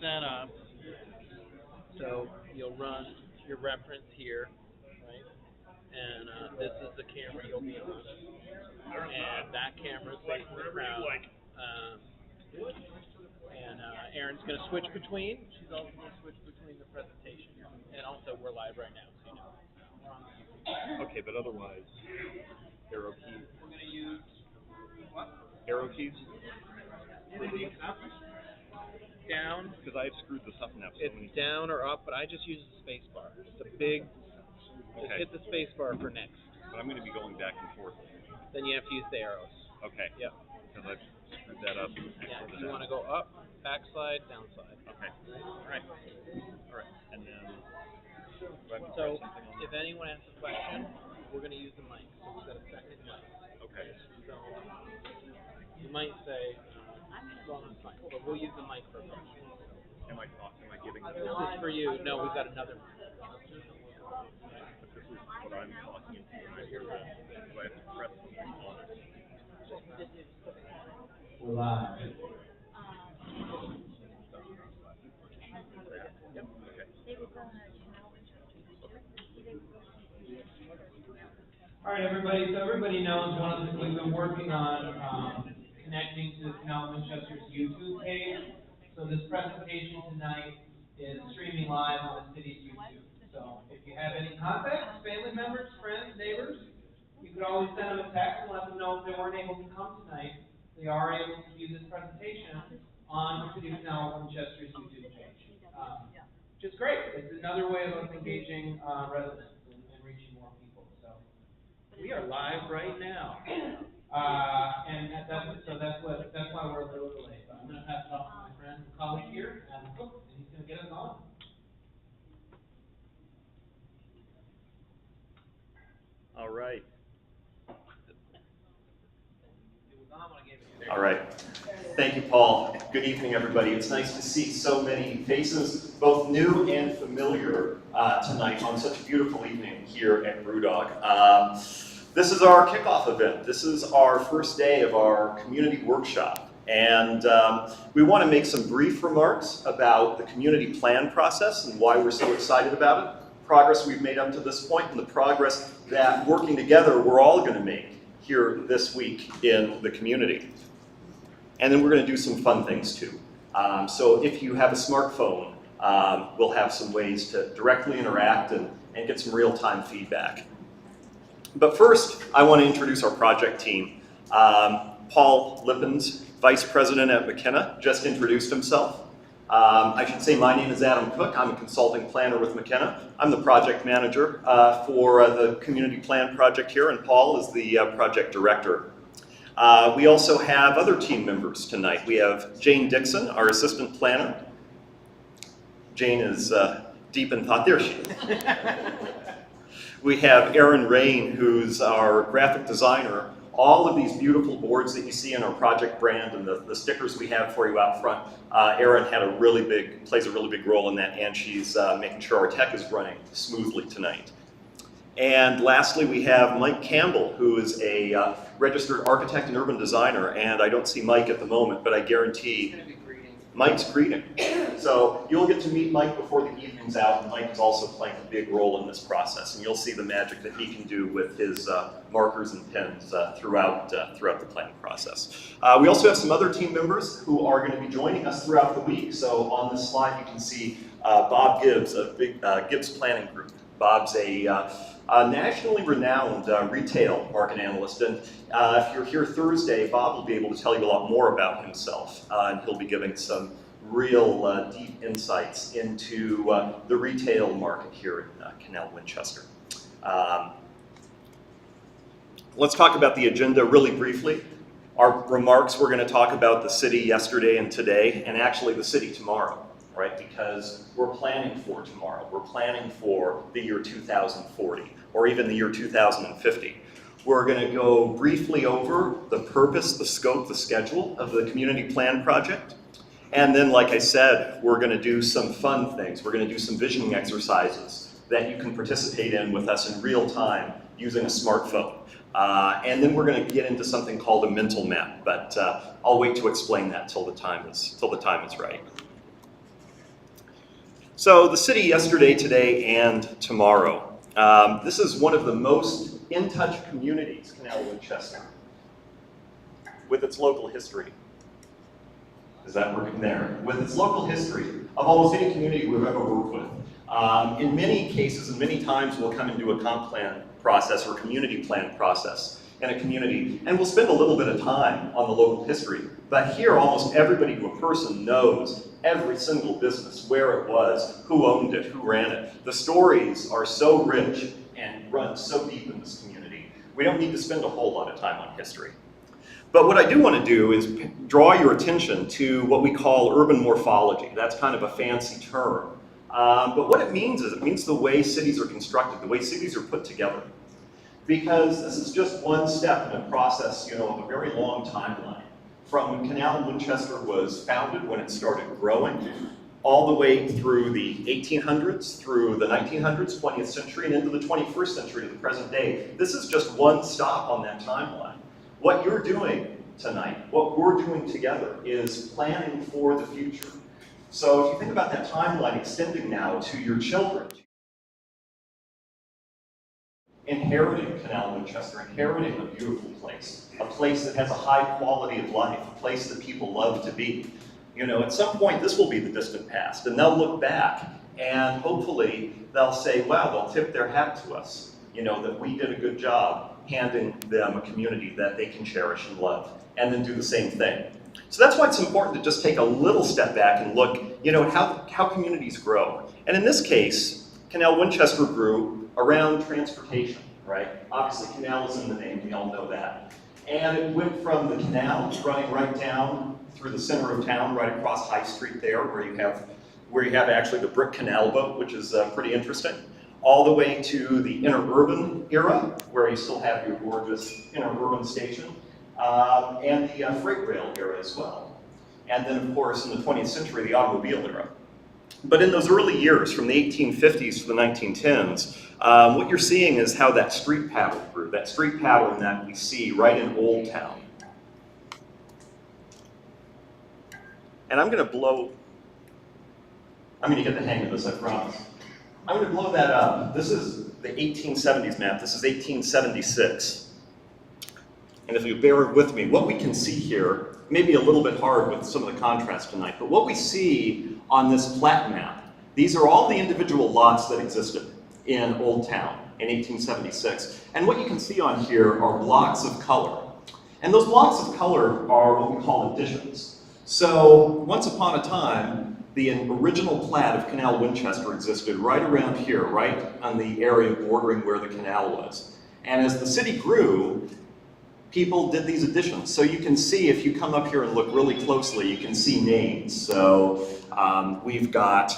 set up. So you'll run your reference here, right? And this is the camera you'll be on. And that camera is facing the crowd. Erin's going to switch between. She's also going to switch between the presentation. And also, we're live right now, so you know. Okay, but otherwise, arrow keys. We're going to use what? Arrow keys? Down. Because I've screwed this up now. It's down or up, but I just use the space bar. It's a big. Just hit the space bar for next. But I'm going to be going back and forth. Then you have to use the arrows. Okay. Yeah. Because I've screwed that up. Yeah. If you want to go up, backslide, downside. Okay. All right. And then. So if anyone asks a question, we're going to use the mic. So we've got a second mic. Okay. So you might say, well, that's fine, but we'll use the mic for a question. Am I talking? Am I giving This is for you. No, we've got another mic. But this is what I'm talking into. And I hear that. Do I have to press something on it? We're live. All right, everybody. So everybody knows we've been working on connecting to Canal Winchester's YouTube page. So this presentation tonight is streaming live on the city's YouTube. So if you have any contacts, family members, friends, neighbors, you could always send them a text and let them know if they weren't able to come tonight. They are able to view this presentation on the City of Canal Winchester's YouTube page. Which is great. It's another way of us engaging residents and reaching more people. So we are live right now. And that's why we're a little delayed. But I'm going to pass it off to my friend and colleague here, and he's going to get us on. All right. All right. Thank you, Paul. Good evening, everybody. It's nice to see so many faces, both new and familiar, tonight on such a beautiful evening here at Brewdog. This is our kickoff event. This is our first day of our community workshop. And we want to make some brief remarks about the community plan process and why we're so excited about it, progress we've made up to this point, and the progress that working together we're all going to make here this week in the community. And then we're going to do some fun things too. So if you have a smartphone, we'll have some ways to directly interact and get some real-time feedback. But first, I want to introduce our project team. Paul Lippens, Vice President at McKenna, just introduced himself. I should say my name is Adam Cook. I'm a consulting planner with McKenna. I'm the project manager for the community plan project here, and Paul is the project director. We also have other team members tonight. We have Jane Dixon, our assistant planner. Jane is deep in thought. There she is. We have Erin Rain, who's our graphic designer. All of these beautiful boards that you see in our project brand and the stickers we have for you out front, Erin plays a really big role in that, and she's making sure our tech is running smoothly tonight. And lastly, we have Mike Campbell, who is a registered architect and urban designer, and I don't see Mike at the moment, but I guarantee Mike's greeting. So you'll get to meet Mike before the evening's out, and Mike is also playing a big role in this process, and you'll see the magic that he can do with his markers and pens throughout the planning process. We also have some other team members who are going to be joining us throughout the week. So on this slide you can see Bob Gibbs, a big Gibbs Planning Group. Bob's a nationally renowned retail market analyst, and if you're here Thursday, Bob will be able to tell you a lot more about himself, and he'll be giving some real deep insights into the retail market here in Canal Winchester. Let's talk about the agenda really briefly. Our remarks, we're going to talk about the city yesterday and today, and actually the city tomorrow. Right, because we're planning for tomorrow. We're planning for the year 2040, or even the year 2050. We're going to go briefly over the purpose, the scope, the schedule of the community plan project. And then, like I said, we're going to do some fun things. We're going to do some visioning exercises that you can participate in with us in real time using a smartphone. And then we're going to get into something called a mental map, but I'll wait to explain that till the time is right. So the city yesterday, today, and tomorrow. This is one of the most in-touch communities, Canal Winchester, with its local history. Is that working there? With its local history of almost any community we've ever worked with. In many cases and many times we'll come and do a comp plan process or community plan process in a community, and we'll spend a little bit of time on the local history. But here, almost everybody to a person knows every single business, where it was, who owned it, who ran it. The stories are so rich and run so deep in this community. We don't need to spend a whole lot of time on history. But what I do want to do is draw your attention to what we call urban morphology. That's kind of a fancy term. But what it means is, it means the way cities are constructed, the way cities are put together. Because this is just one step in a process, of a very long timeline. From when Canal Winchester was founded, when it started growing, all the way through the 1800s, through the 1900s, 20th century, and into the 21st century to the present day. This is just one stop on that timeline. What you're doing tonight, what we're doing together, is planning for the future. So if you think about that timeline extending now to your children, inheriting Canal Winchester, inheriting a beautiful place, a place that has a high quality of life, a place that people love to be. At some point this will be the distant past, and they'll look back and hopefully they'll say, wow, they'll tip their hat to us, that we did a good job handing them a community that they can cherish and love, and then do the same thing. So that's why it's important to just take a little step back and look, how communities grow. And in this case, Canal Winchester grew around transportation, right? Obviously, canal is in the name, we all know that. And it went from the canal running right down through the center of town, right across High Street there, where you have actually the brick canal boat, which is pretty interesting, all the way to the interurban era, where you still have your gorgeous interurban station, and the freight rail era as well. And then, of course, in the 20th century, the automobile era. But in those early years, from the 1850s to the 1910s, what you're seeing is how that street pattern grew, that street pattern that we see right in Old Town. And I'm going to get the hang of this, I promise. I'm going to blow that up. This is the 1870s map. This is 1876. And if you bear with me, what we can see here, may be a little bit hard with some of the contrast tonight, but what we see on this plat map, these are all the individual lots that existed in Old Town in 1876. And what you can see on here are blocks of color. And those blocks of color are what we call additions. So once upon a time, the original plat of Canal Winchester existed right around here, right on the area bordering where the canal was. And as the city grew, people did these additions. So you can see, if you come up here and look really closely, you can see names. So we've got,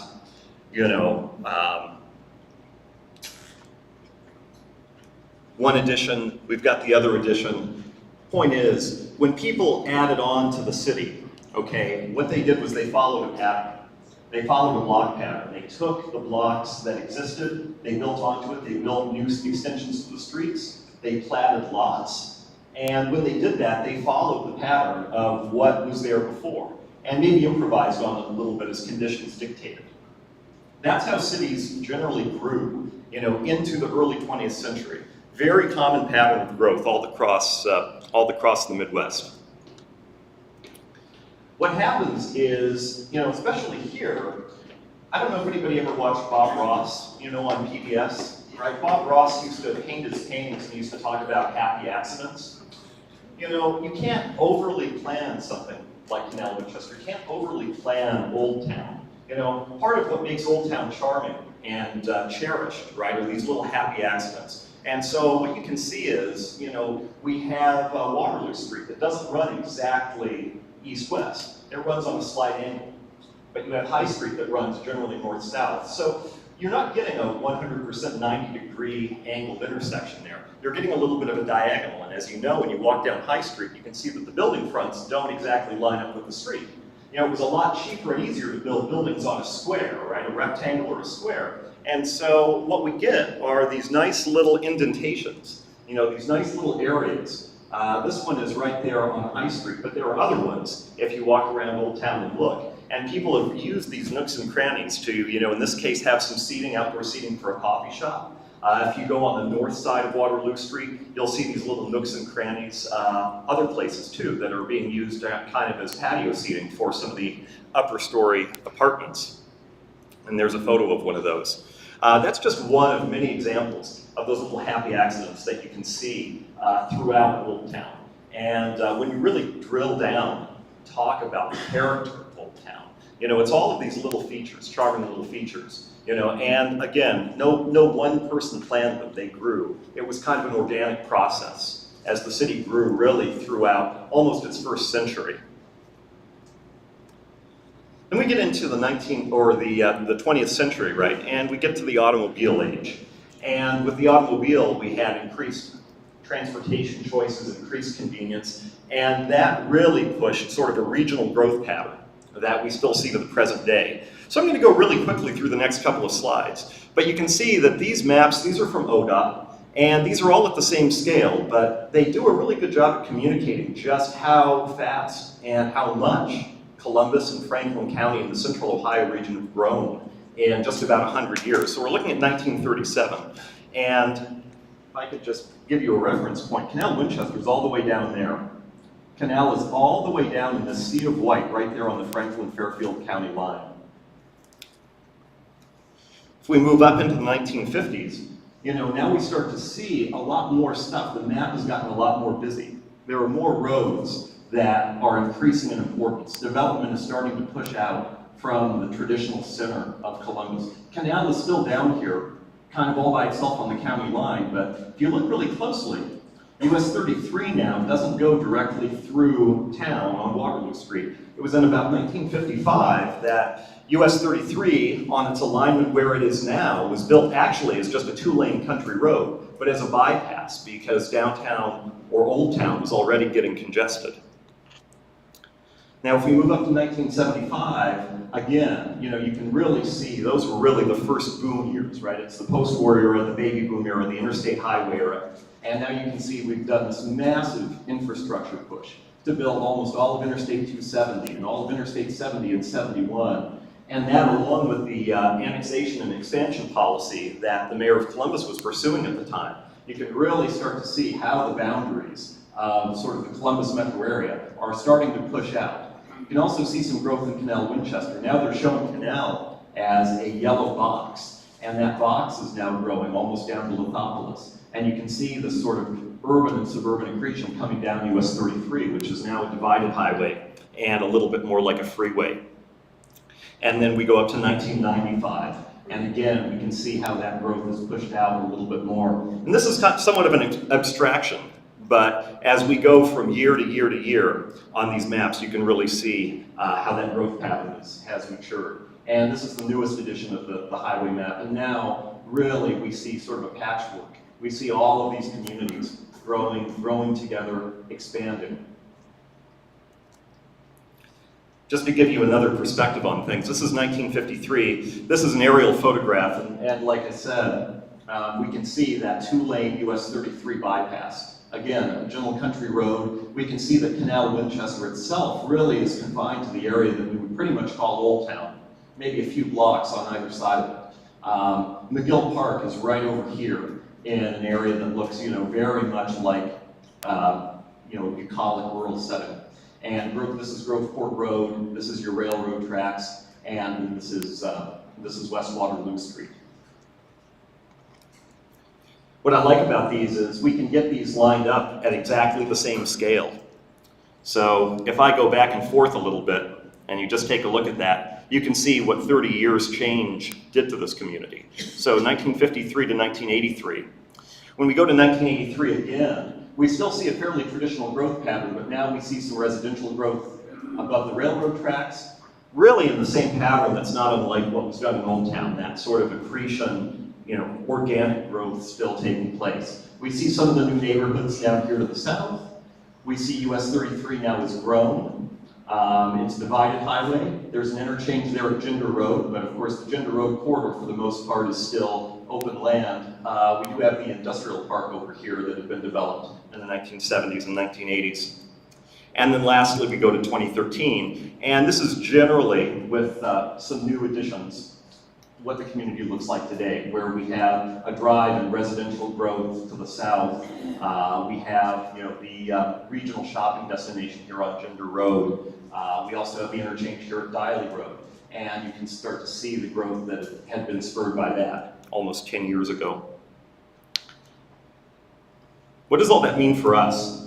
one addition, we've got the other addition. Point is, when people added on to the city, okay, what they did was they followed a pattern. They followed a block pattern. They took the blocks that existed, they built onto it, they built new extensions to the streets, they platted lots. And when they did that, they followed the pattern of what was there before, and maybe improvised on it a little bit as conditions dictated. That's how cities generally grew, into the early 20th century. Very common pattern of growth all across the Midwest. What happens is, especially here, I don't know if anybody ever watched Bob Ross, on PBS, right? Bob Ross used to paint his paintings and used to talk about happy accidents. You can't overly plan something like Canal Winchester. You can't overly plan Old Town. Part of what makes Old Town charming and cherished, right, are these little happy accidents. And so what you can see is, we have Waterloo Street that doesn't run exactly east-west. It runs on a slight angle. But you have High Street that runs generally north-south. So you're not getting a 100% 90-degree angled intersection there. You're getting a little bit of a diagonal. And as you know, when you walk down High Street, you can see that the building fronts don't exactly line up with the street. It was a lot cheaper and easier to build buildings on a square, right? A rectangle or a square. And so what we get are these nice little indentations, these nice little areas. This one is right there on High Street, but there are other ones if you walk around Old Town and look. And people have used these nooks and crannies to, you know, in this case, have some seating, outdoor seating for a coffee shop. If you go on the north side of Waterloo Street, you'll see these little nooks and crannies, other places too, that are being used kind of as patio seating for some of the upper story apartments. And there's a photo of one of those. That's just one of many examples of those little happy accidents that you can see throughout Old Town. And when you really drill down, talk about the character of Old Town, you know, it's all of these little features, charming little features. You know, and again, no one person planned them, they grew. It was kind of an organic process as the city grew really throughout almost its first century. Then we get into the 20th century, right? And we get to the automobile age. And with the automobile, we had increased transportation choices, increased convenience, and that really pushed sort of a regional growth pattern that we still see to the present day. So I'm going to go really quickly through the next couple of slides. But you can see that these maps, these are from ODOT, and these are all at the same scale, but they do a really good job at communicating just how fast and how much Columbus and Franklin County and the Central Ohio region have grown in just about 100 years. So we're looking at 1937. And if I could just give you a reference point, Canal Winchester is all the way down there. Canal is all the way down in the sea of white right there on the Franklin-Fairfield County line. If we move up into the 1950s, you know, now we start to see a lot more stuff. The map has gotten a lot more busy. There are more roads that are increasing in importance. Development is starting to push out from the traditional center of Columbus. Canal is still down here, kind of all by itself on the county line, but if you look really closely, US 33 now doesn't go directly through town on Waterloo Street. It was in about 1955 that US 33, on its alignment where it is now, was built actually as just a two-lane country road, but as a bypass because downtown or Old Town was already getting congested. Now, if we move up to 1975, again, you know, you can really see those were really the first boom years, right? It's the post-war era, the baby boom era, the interstate highway era. And now you can see we've done this massive infrastructure push to build almost all of Interstate 270 and all of Interstate 70 and 71. And that, along with the annexation and expansion policy that the mayor of Columbus was pursuing at the time, you can really start to see how the boundaries of sort of the Columbus metro area are starting to push out. You can also see some growth in Canal Winchester. Now they're showing Canal as a yellow box, and that box is now growing almost down to Lithopolis. And you can see the sort of urban and suburban accretion coming down US 33, which is now a divided highway and a little bit more like a freeway. And then we go up to 1995. And again, we can see how that growth is pushed out a little bit more. And this is somewhat of an abstraction, but as we go from year to year to year on these maps, you can really see how that growth pattern has matured. And this is the newest edition of the highway map. And now, really, we see sort of a patchwork. We see all of these communities growing together, expanding. Just to give you another perspective on things, this is 1953. This is an aerial photograph, and like I said, we can see that two-lane US 33 bypass. Again, a general country road. We can see that Canal Winchester itself really is confined to the area that we would pretty much call Old Town, maybe a few blocks on either side of it. McGill Park is right over here in an area that looks, you know, very much like, you know, bucolic rural setting. And this is Groveport Road, this is your railroad tracks, and this is West Waterloo Street. What I like about these is we can get these lined up at exactly the same scale. So if I go back and forth a little bit, and you just take a look at that, you can see what 30 years change did to this community. So 1953 to 1983. When we go to 1983 again, we still see a fairly traditional growth pattern, but now we see some residential growth above the railroad tracks, really in the same pattern that's not unlike what was done in Old Town, that sort of accretion, you know, organic growth still taking place. We see some of the new neighborhoods down here to the south. We see US 33 now is grown. It's a divided highway. There's an interchange there at Ginder Road, but of course the Ginder Road corridor for the most part is still open land. We do have the industrial park over here that had been developed in the 1970s and 1980s. And then lastly, we go to 2013. And this is generally, with some new additions, what the community looks like today, where we have a drive and residential growth to the south. We have, the regional shopping destination here on Ginger Road. We also have the interchange here at Diley Road. And you can start to see the growth that had been spurred by that almost 10 years ago. What does all that mean for us?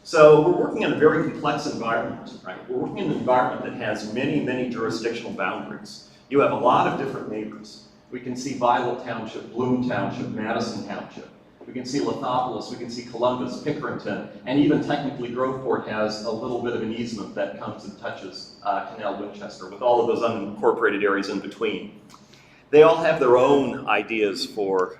So we're working in a very complex environment, right? We're working in an environment that has many, many jurisdictional boundaries. You have a lot of different neighbors. We can see Violet Township, Bloom Township, Madison Township. We can see Lithopolis, we can see Columbus, Pickerington, and even technically Groveport has a little bit of an easement that comes and touches Canal Winchester, with all of those unincorporated areas in between. They all have their own ideas for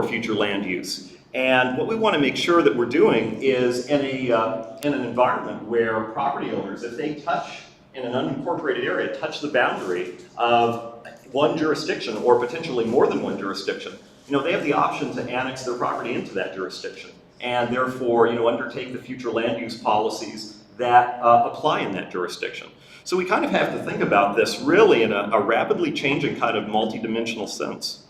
future land use. And what we want to make sure that we're doing is in an environment where property owners, if they touch in an unincorporated area, touch the boundary of one jurisdiction or potentially more than one jurisdiction, they have the option to annex their property into that jurisdiction and therefore, undertake the future land use policies that apply in that jurisdiction. So we kind of have to think about this really in a rapidly changing kind of multidimensional sense.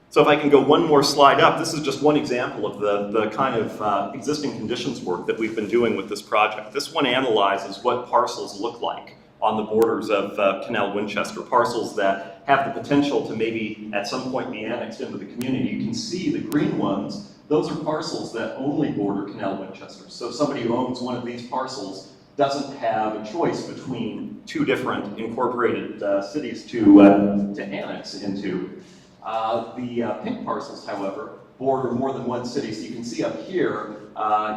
So if I can go one more slide up, this is just one example of the kind of existing conditions work that we've been doing with this project. This one analyzes what parcels look like on the borders of Canal Winchester, parcels that have the potential to maybe at some point be annexed into the community. You can see the green ones, those are parcels that only border Canal Winchester. So somebody who owns one of these parcels doesn't have a choice between two different incorporated cities to annex into. The pink parcels, however, border more than one city. So you can see up here,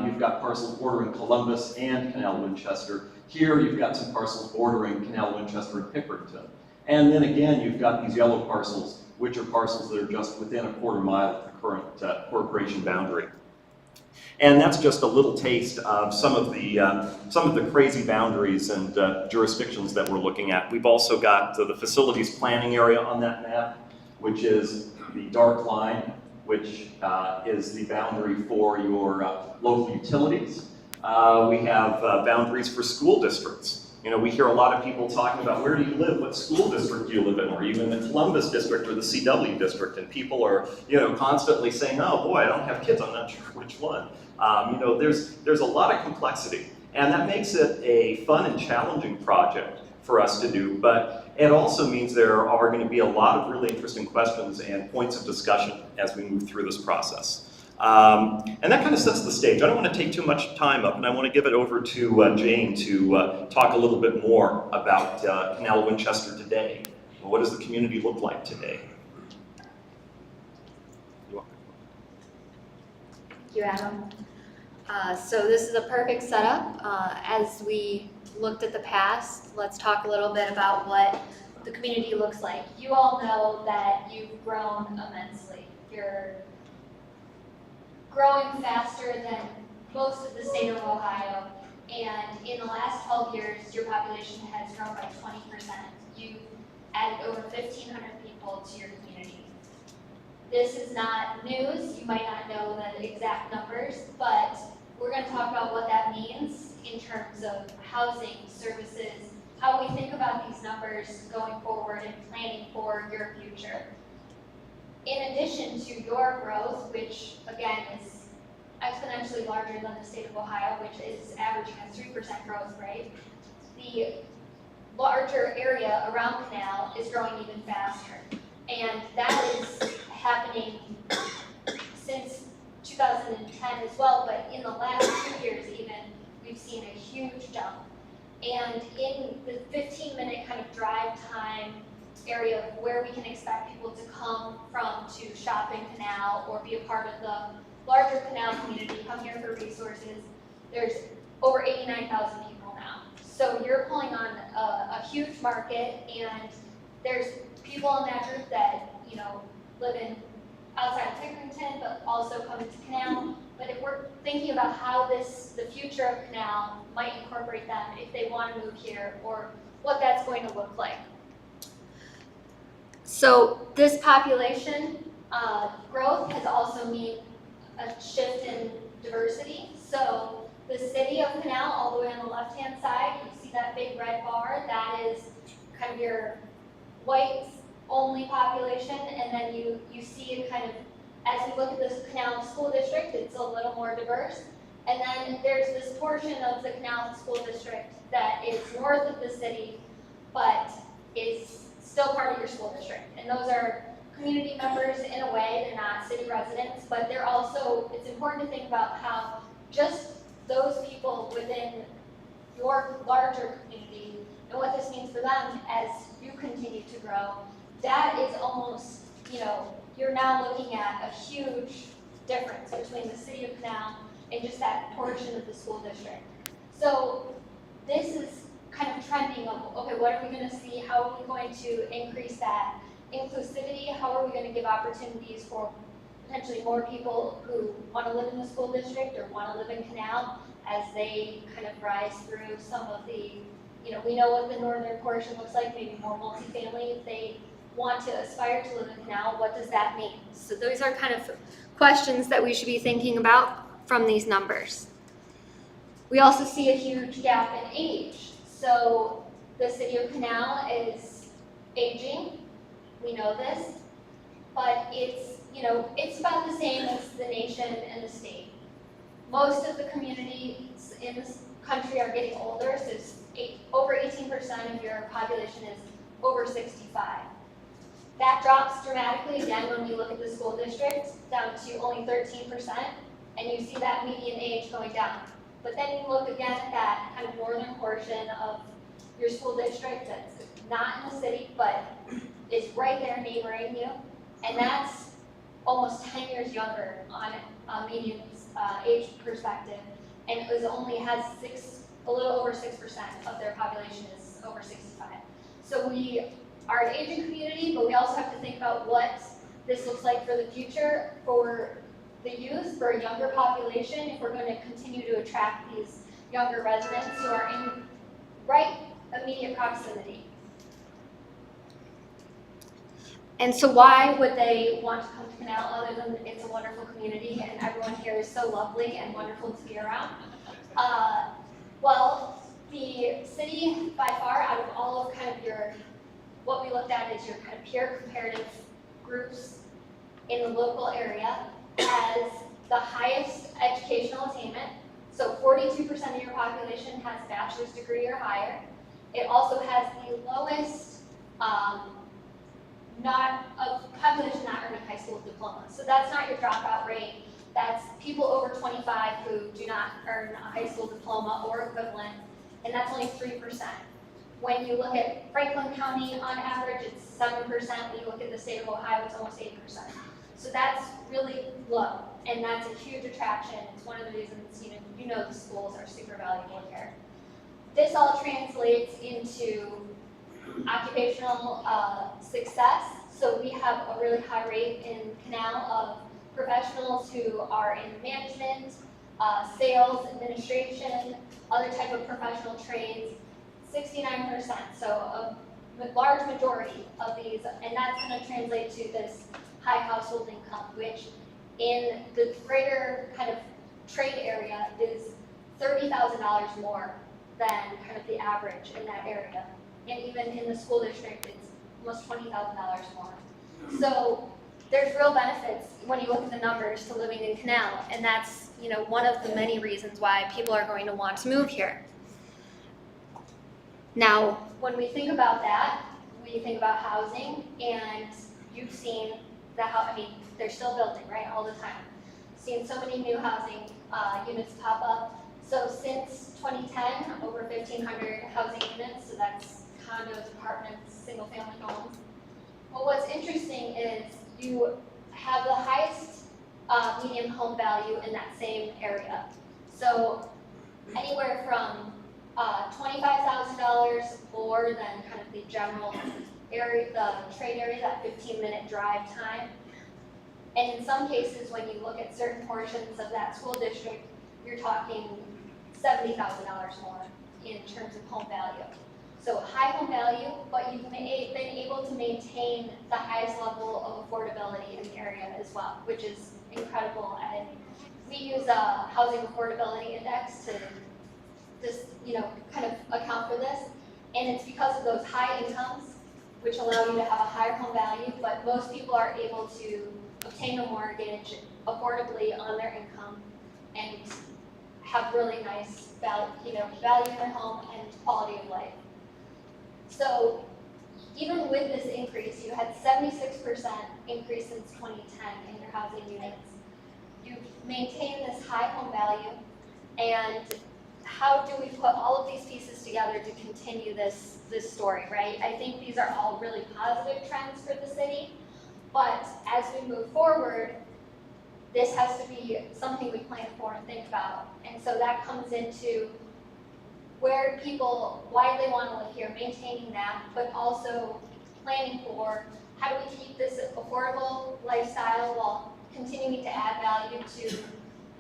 you've got parcels bordering Columbus and Canal Winchester. Here you've got some parcels bordering Canal Winchester and Pickerington. And then again, you've got these yellow parcels, which are parcels that are just within a quarter mile of the current corporation boundary. And that's just a little taste of some of the crazy boundaries and jurisdictions that we're looking at. We've also got the facilities planning area on that map, which is the dark line, which is the boundary for your local utilities. We have boundaries for school districts. We hear a lot of people talking about, where do you live? What school district do you live in? Are you in the Columbus district or the CW district? And people are, constantly saying, oh boy, I don't have kids, I'm not sure which one. There's a lot of complexity, and that makes it a fun and challenging project for us to do, but it also means there are going to be a lot of really interesting questions and points of discussion as we move through this process. And that kind of sets the stage. I don't want to take too much time up, and I want to give it over to Jane to talk a little bit more about Canal Winchester today. What does the community look like today? Thank you, Adam. So this is a perfect setup. As we looked at the past, let's talk a little bit about what the community looks like. You all know that you've grown immensely. You're growing faster than most of the state of Ohio, and in the last 12 years, your population has grown by 20%. You've added over 1,500 people to your community. This is not news. You might not know the exact numbers, but we're going to talk about what that means in terms of housing, services, how we think about these numbers going forward and planning for your future. In addition to your growth, which again is exponentially larger than the state of Ohio, which is averaging a 3% growth rate, the larger area around Canal is growing even faster. And that is happening since 2010 as well, but in the last 2 years even, we've seen a huge jump. And in the 15-minute kind of drive time area of where we can expect people to come from to shop in Canal or be a part of the larger Canal community, come here for resources, there's over 89,000 people now. So you're pulling on a huge market, and there's people in that group that, live in outside of Pickerington, but also come into Canal. But if we're thinking about how the future of Canal might incorporate them if they want to move here, or what that's going to look like. So this population growth has also a shift in diversity. So the city of Canal, all the way on the left-hand side, you see that big red bar, that is kind of your white-only population, and then you see it kind of, as we look at this Canal School District, it's a little more diverse. And then there's this portion of the Canal School District that is north of the city, but is still part of your school district. And those are community members in a way, they're not city residents, but they're also, it's important to think about how just those people within your larger community and what this means for them as you continue to grow, that is almost, you're now looking at a huge difference between the city of Canal and just that portion of the school district. So this is kind of trending of, okay, what are we going to see? How are we going to increase that inclusivity? How are we going to give opportunities for potentially more people who want to live in the school district or want to live in Canal as they kind of rise through some of the, we know what the northern portion looks like, maybe more multifamily. If they want to aspire to live in Canal, what does that mean? So those are kind of questions that we should be thinking about from these numbers. We also see a huge gap in age. So the city of Canal is aging, we know this, but it's about the same as the nation and the state. Most of the communities in this country are getting older, so over 18% of your population is over 65. That drops dramatically again when we look at the school district, down to only 13%, and you see that median age going down. But then you look again at that kind of northern portion of your school district that's not in the city, but is right there neighboring you, and that's almost 10 years younger on a median age perspective, and it has a little over 6% of their population is over 65. So we are an aging community, but we also have to think about what this looks like for the future for the youth, for a younger population, if we're going to continue to attract these younger residents who are in right immediate proximity. And so why would they want to come to Canal other than it's a wonderful community and everyone here is so lovely and wonderful to be around? Well, the city by far, out of all of kind of what we looked at is your kind of peer comparative groups in the local area, has the highest educational attainment. So 42% of your population has a bachelor's degree or higher. It also has the lowest population not earning high school diploma. So that's not your dropout rate. That's people over 25 who do not earn a high school diploma or equivalent, and that's only 3%. When you look at Franklin County, on average, it's 7%. When you look at the state of Ohio, it's almost 8%. So that's really low, and that's a huge attraction. It's one of the reasons, the schools are super valuable here. This all translates into occupational success. So we have a really high rate in Canal of professionals who are in management, sales, administration, other type of professional trades, 69%. So a large majority of these, and that's going to translate to this high household income, which in the greater kind of trade area is $30,000 more than kind of the average in that area. And even in the school district, it's almost $20,000 more. So there's real benefits when you look at the numbers to living in Canal, and that's one of the many reasons why people are going to want to move here. Now, when we think about that, we think about housing, and you've seen they're still building, right, all the time. Seen so many new housing units pop up. So since 2010, over 1,500 housing units, so that's condos, apartments, single-family homes. Well, what's interesting is you have the highest median home value in that same area. So anywhere from $25,000 more than kind of the general area, the trade area, that 15-minute drive time. And in some cases, when you look at certain portions of that school district, you're talking $70,000 more in terms of home value. So high home value, but you've been able to maintain the highest level of affordability in the area as well, which is incredible, and we use a housing affordability index to just, kind of account for this. And it's because of those high incomes, which allow you to have a higher home value, but most people are able to obtain a mortgage affordably on their income and have really nice value in their home and quality of life. So even with this increase, you had 76% increase since 2010 in your housing units. You've maintained this high home value, and how do we put all of these pieces together to continue this story, right? I think these are all really positive trends for the city, but as we move forward, this has to be something we plan for and think about. And so that comes into where people, why they want to live here, maintaining that, but also planning for how do we keep this affordable lifestyle while continuing to add value to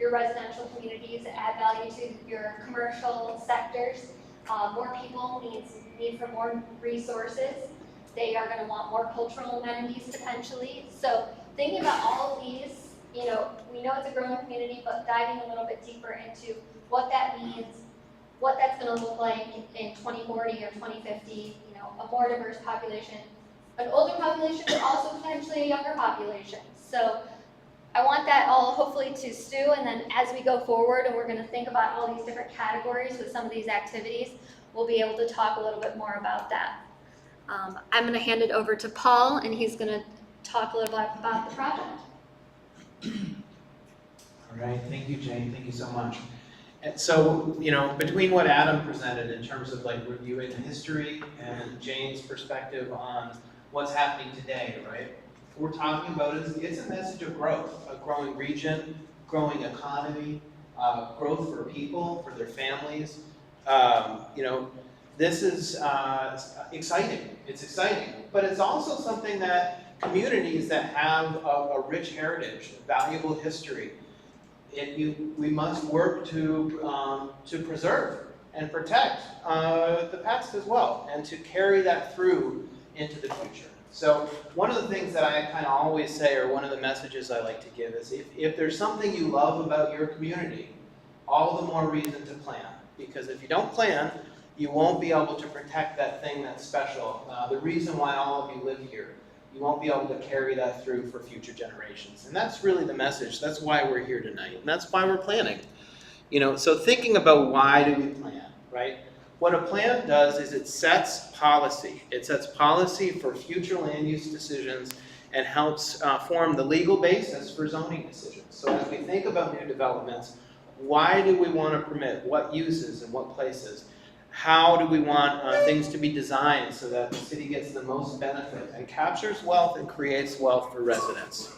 your residential communities, add value to your commercial sectors. More people need for more resources. They are going to want more cultural amenities potentially. So thinking about all of these, we know it's a growing community, but diving a little bit deeper into what that means, what that's going to look like in 2040 or 2050, a more diverse population, an older population, but also potentially a younger population. So I want that all hopefully to stew, and then as we go forward and we're going to think about all these different categories with some of these activities, we'll be able to talk a little bit more about that. I'm going to hand it over to Paul, and he's going to talk a little bit about the project. All right, thank you, Jane, thank you so much. And so, between what Adam presented in terms of reviewing the history and Jane's perspective on what's happening today, right? What we're talking about it's a message of growth, a growing region, growing economy, growth for people, for their families. This is exciting. It's exciting, but it's also something that communities that have a rich heritage, valuable history, we must work to preserve and protect the past as well, and to carry that through into the future. So one of the things that I kind of always say, or one of the messages I like to give is if there's something you love about your community, all the more reason to plan. Because if you don't plan, you won't be able to protect that thing that's special. The reason why all of you live here, you won't be able to carry that through for future generations. And that's really the message. That's why we're here tonight. And that's why we're planning. So thinking about why do we plan, right? What a plan does is it sets policy. It sets policy for future land use decisions and helps form the legal basis for zoning decisions. So as we think about new developments, why do we want to permit what uses and what places? How do we want things to be designed so that the city gets the most benefit and captures wealth and creates wealth for residents?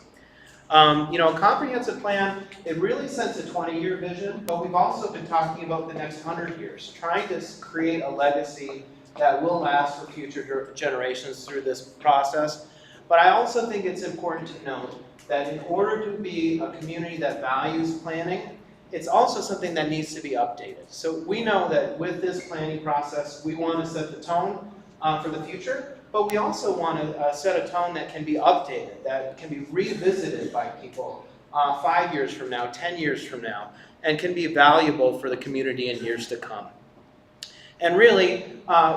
A comprehensive plan, it really sets a 20-year vision, but we've also been talking about the next 100 years, trying to create a legacy that will last for future generations through this process. But I also think it's important to note that in order to be a community that values planning, it's also something that needs to be updated. So we know that with this planning process, we want to set the tone for the future, but we also want to set a tone that can be updated, that can be revisited by people 5 years from now, 10 years from now, and can be valuable for the community in years to come. And really,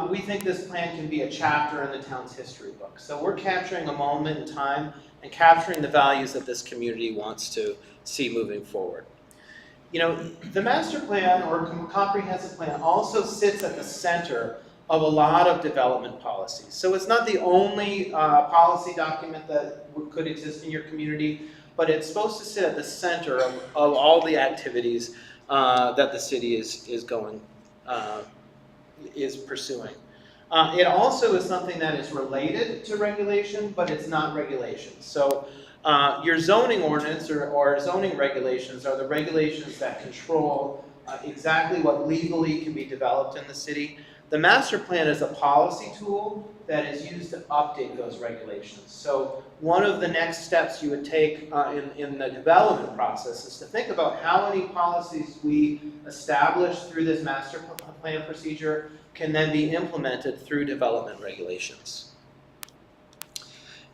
we think this plan can be a chapter in the town's history book. So we're capturing a moment in time and capturing the values that this community wants to see moving forward. The master plan or comprehensive plan also sits at the center of a lot of development policies. So it's not the only policy document that could exist in your community, but it's supposed to sit at the center of all the activities that the city is pursuing. It also is something that is related to regulation, but it's not regulation. So your zoning ordinance or zoning regulations are the regulations that control exactly what legally can be developed in the city. The master plan is a policy tool that is used to update those regulations. So one of the next steps you would take in the development process is to think about how many policies we establish through this master plan procedure can then be implemented through development regulations.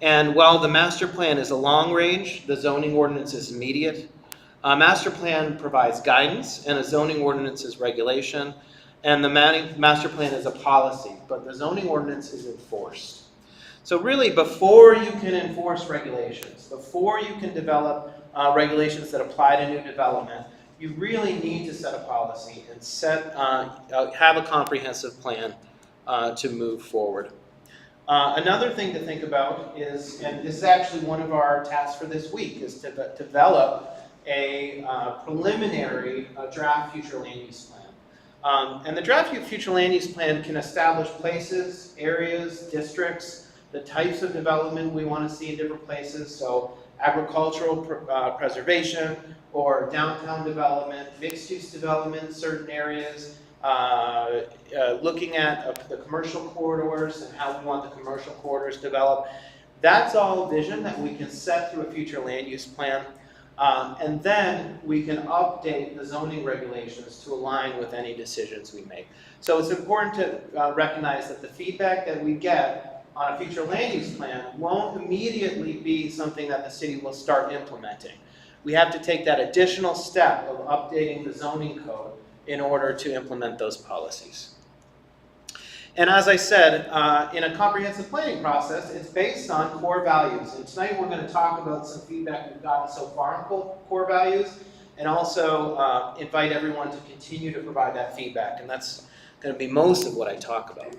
And while the master plan is a long range, the zoning ordinance is immediate. A master plan provides guidance, and a zoning ordinance is regulation. And the master plan is a policy, but the zoning ordinance is enforced. So really, before you can enforce regulations, before you can develop regulations that apply to new development, you really need to set a policy and have a comprehensive plan to move forward. Another thing to think about is, and this is actually one of our tasks for this week, is to develop a preliminary draft future land use plan. And the draft future land use plan can establish places, areas, districts, the types of development we want to see in different places, so agricultural preservation or downtown development, mixed-use development in certain areas, looking at the commercial corridors and how we want the commercial corridors developed. That's all vision that we can set through a future land use plan. And then we can update the zoning regulations to align with any decisions we make. So it's important to recognize that the feedback that we get on a future land use plan won't immediately be something that the city will start implementing. We have to take that additional step of updating the zoning code in order to implement those policies. And as I said, in a comprehensive planning process, it's based on core values. And tonight we're going to talk about some feedback we've gotten so far on core values, and also invite everyone to continue to provide that feedback. And that's going to be most of what I talk about.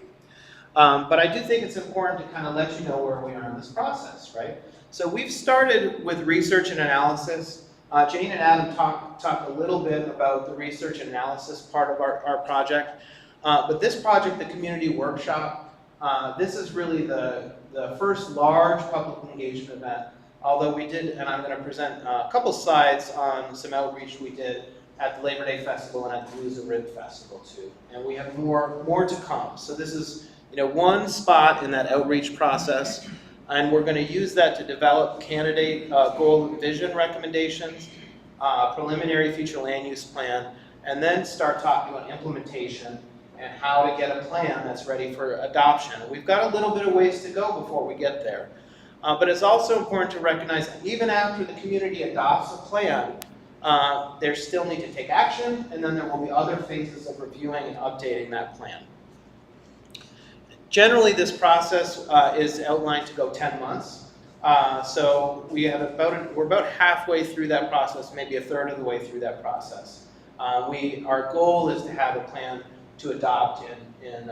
But I do think it's important to kind of let you know where we are in this process, right? So we've started with research and analysis. Jane and Adam talked a little bit about the research and analysis part of our project. But this project, the community workshop, this is really the first large public engagement event. Although we did, and I'm going to present a couple slides on some outreach we did at the Labor Day Festival and at the Blues and Rib Festival too. And we have more to come. So this is one spot in that outreach process, and we're going to use that to develop candidate goal and vision recommendations, preliminary future land use plan, and then start talking about implementation and how to get a plan that's ready for adoption. We've got a little bit of ways to go before we get there. But it's also important to recognize that even after the community adopts a plan, they still need to take action, and then there will be other phases of reviewing and updating that plan. Generally, this process is outlined to go 10 months. So we're about halfway through that process, maybe a third of the way through that process. Our goal is to have a plan to adopt in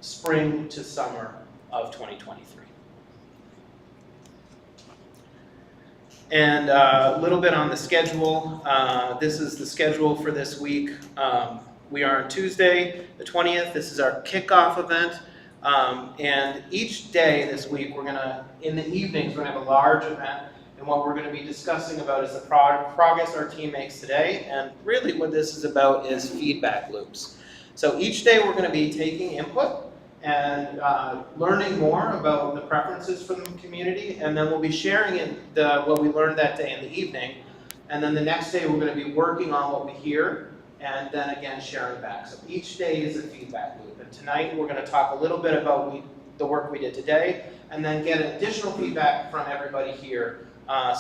spring to summer of 2023. And a little bit on the schedule. This is the schedule for this week. We are on Tuesday, the 20th. This is our kickoff event. And each day this week, in the evenings, we're going to have a large event. And what we're going to be discussing about is the progress our team makes today. And really what this is about is feedback loops. So each day we're going to be taking input and learning more about the preferences from the community. And then we'll be sharing what we learned that day in the evening. And then the next day we're going to be working on what we hear, and then again sharing back. So each day is a feedback loop. And tonight we're going to talk a little bit about the work we did today, and then get additional feedback from everybody here,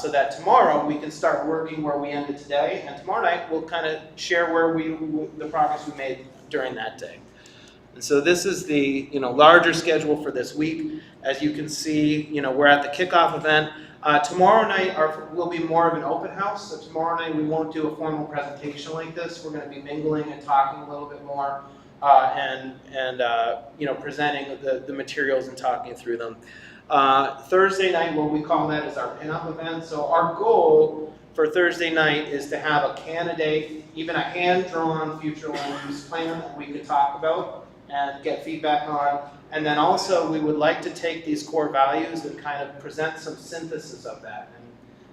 so that tomorrow we can start working where we ended today, and tomorrow night we'll kind of share the progress we made during that day. And so this is the larger schedule for this week. As you can see, we're at the kickoff event. Tomorrow night will be more of an open house. So tomorrow night we won't do a formal presentation like this. We're going to be mingling and talking a little bit more, and presenting the materials and talking through them. Thursday night, what we call that is our pinup event. So our goal for Thursday night is to have a candidate, even a hand-drawn future land use plan that we could talk about and get feedback on. And then also we would like to take these core values and kind of present some synthesis of that.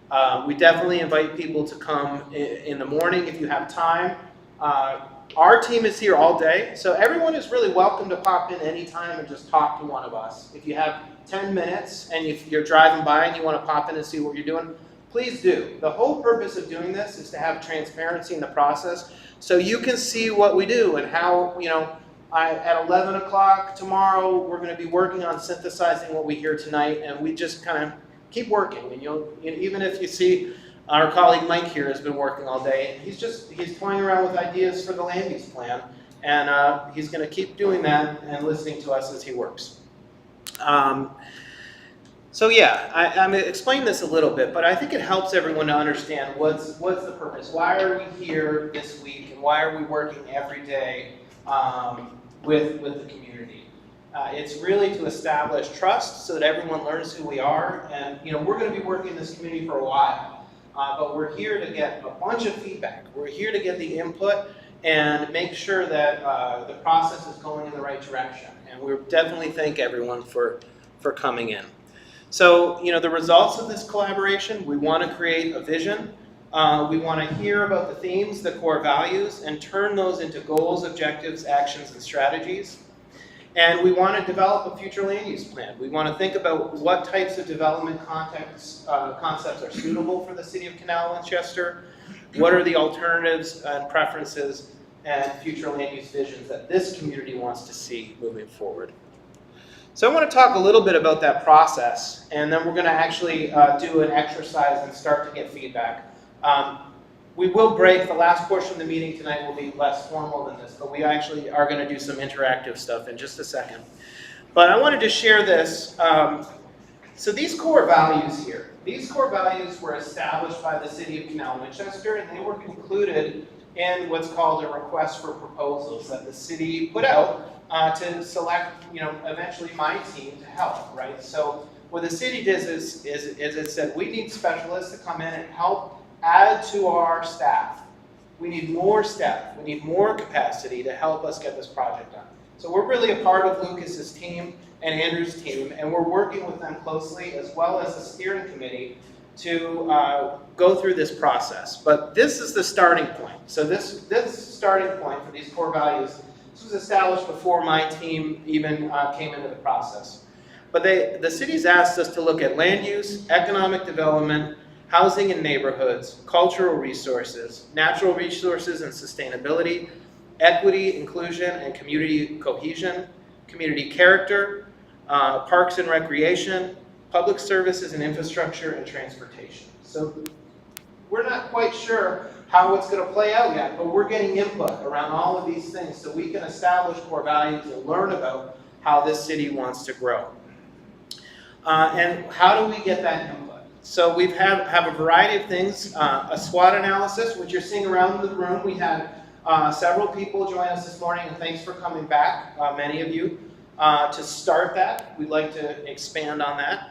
And we definitely invite people to come in the morning if you have time. Our team is here all day, so everyone is really welcome to pop in anytime and just talk to one of us. If you have 10 minutes and if you're driving by and you want to pop in and see what you're doing, please do. The whole purpose of doing this is to have transparency in the process so you can see what we do and how, At 11 o'clock tomorrow, we're going to be working on synthesizing what we hear tonight, and we just kind of keep working. And even if you see our colleague Mike here has been working all day, he's toying around with ideas for the land use plan, and he's going to keep doing that and listening to us as he works. So yeah, I'm going to explain this a little bit, but I think it helps everyone to understand what's the purpose. Why are we here this week, and why are we working every day with the community? It's really to establish trust so that everyone learns who we are. And we're going to be working in this community for a while, but we're here to get a bunch of feedback. We're here to get the input and make sure that the process is going in the right direction. And we definitely thank everyone for coming in. So, the results of this collaboration, we want to create a vision. We want to hear about the themes, the core values, and turn those into goals, objectives, actions, and strategies. And we want to develop a future land use plan. We want to think about what types of development concepts are suitable for the city of Canal Winchester, what are the alternatives and preferences and future land use visions that this community wants to see moving forward. So I want to talk a little bit about that process, and then we're going to actually do an exercise and start to get feedback. We will break. The last portion of the meeting tonight will be less formal than this, but we actually are going to do some interactive stuff in just a second. But I wanted to share this. So these core values here, these core values were established by the City of Canal Winchester, and they were concluded in what's called a request for proposals that the city put out to select, eventually my team to help, right? So what the city did is it said, we need specialists to come in and help add to our staff. We need more staff. We need more capacity to help us get this project done. So we're really a part of Lucas's team and Andrew's team, and we're working with them closely as well as the steering committee to go through this process. But this is the starting point. So this starting point for these core values, this was established before my team even came into the process. But the city's asked us to look at land use, economic development, housing and neighborhoods, cultural resources, natural resources and sustainability, equity, inclusion, and community cohesion, community character, parks and recreation, public services and infrastructure, and transportation. So we're not quite sure how it's going to play out yet, but we're getting input around all of these things so we can establish core values and learn about how this city wants to grow. And how do we get that input? So we have a variety of things, a SWOT analysis, which you're seeing around the room. We had several people join us this morning, and thanks for coming back, many of you, to start that. We'd like to expand on that.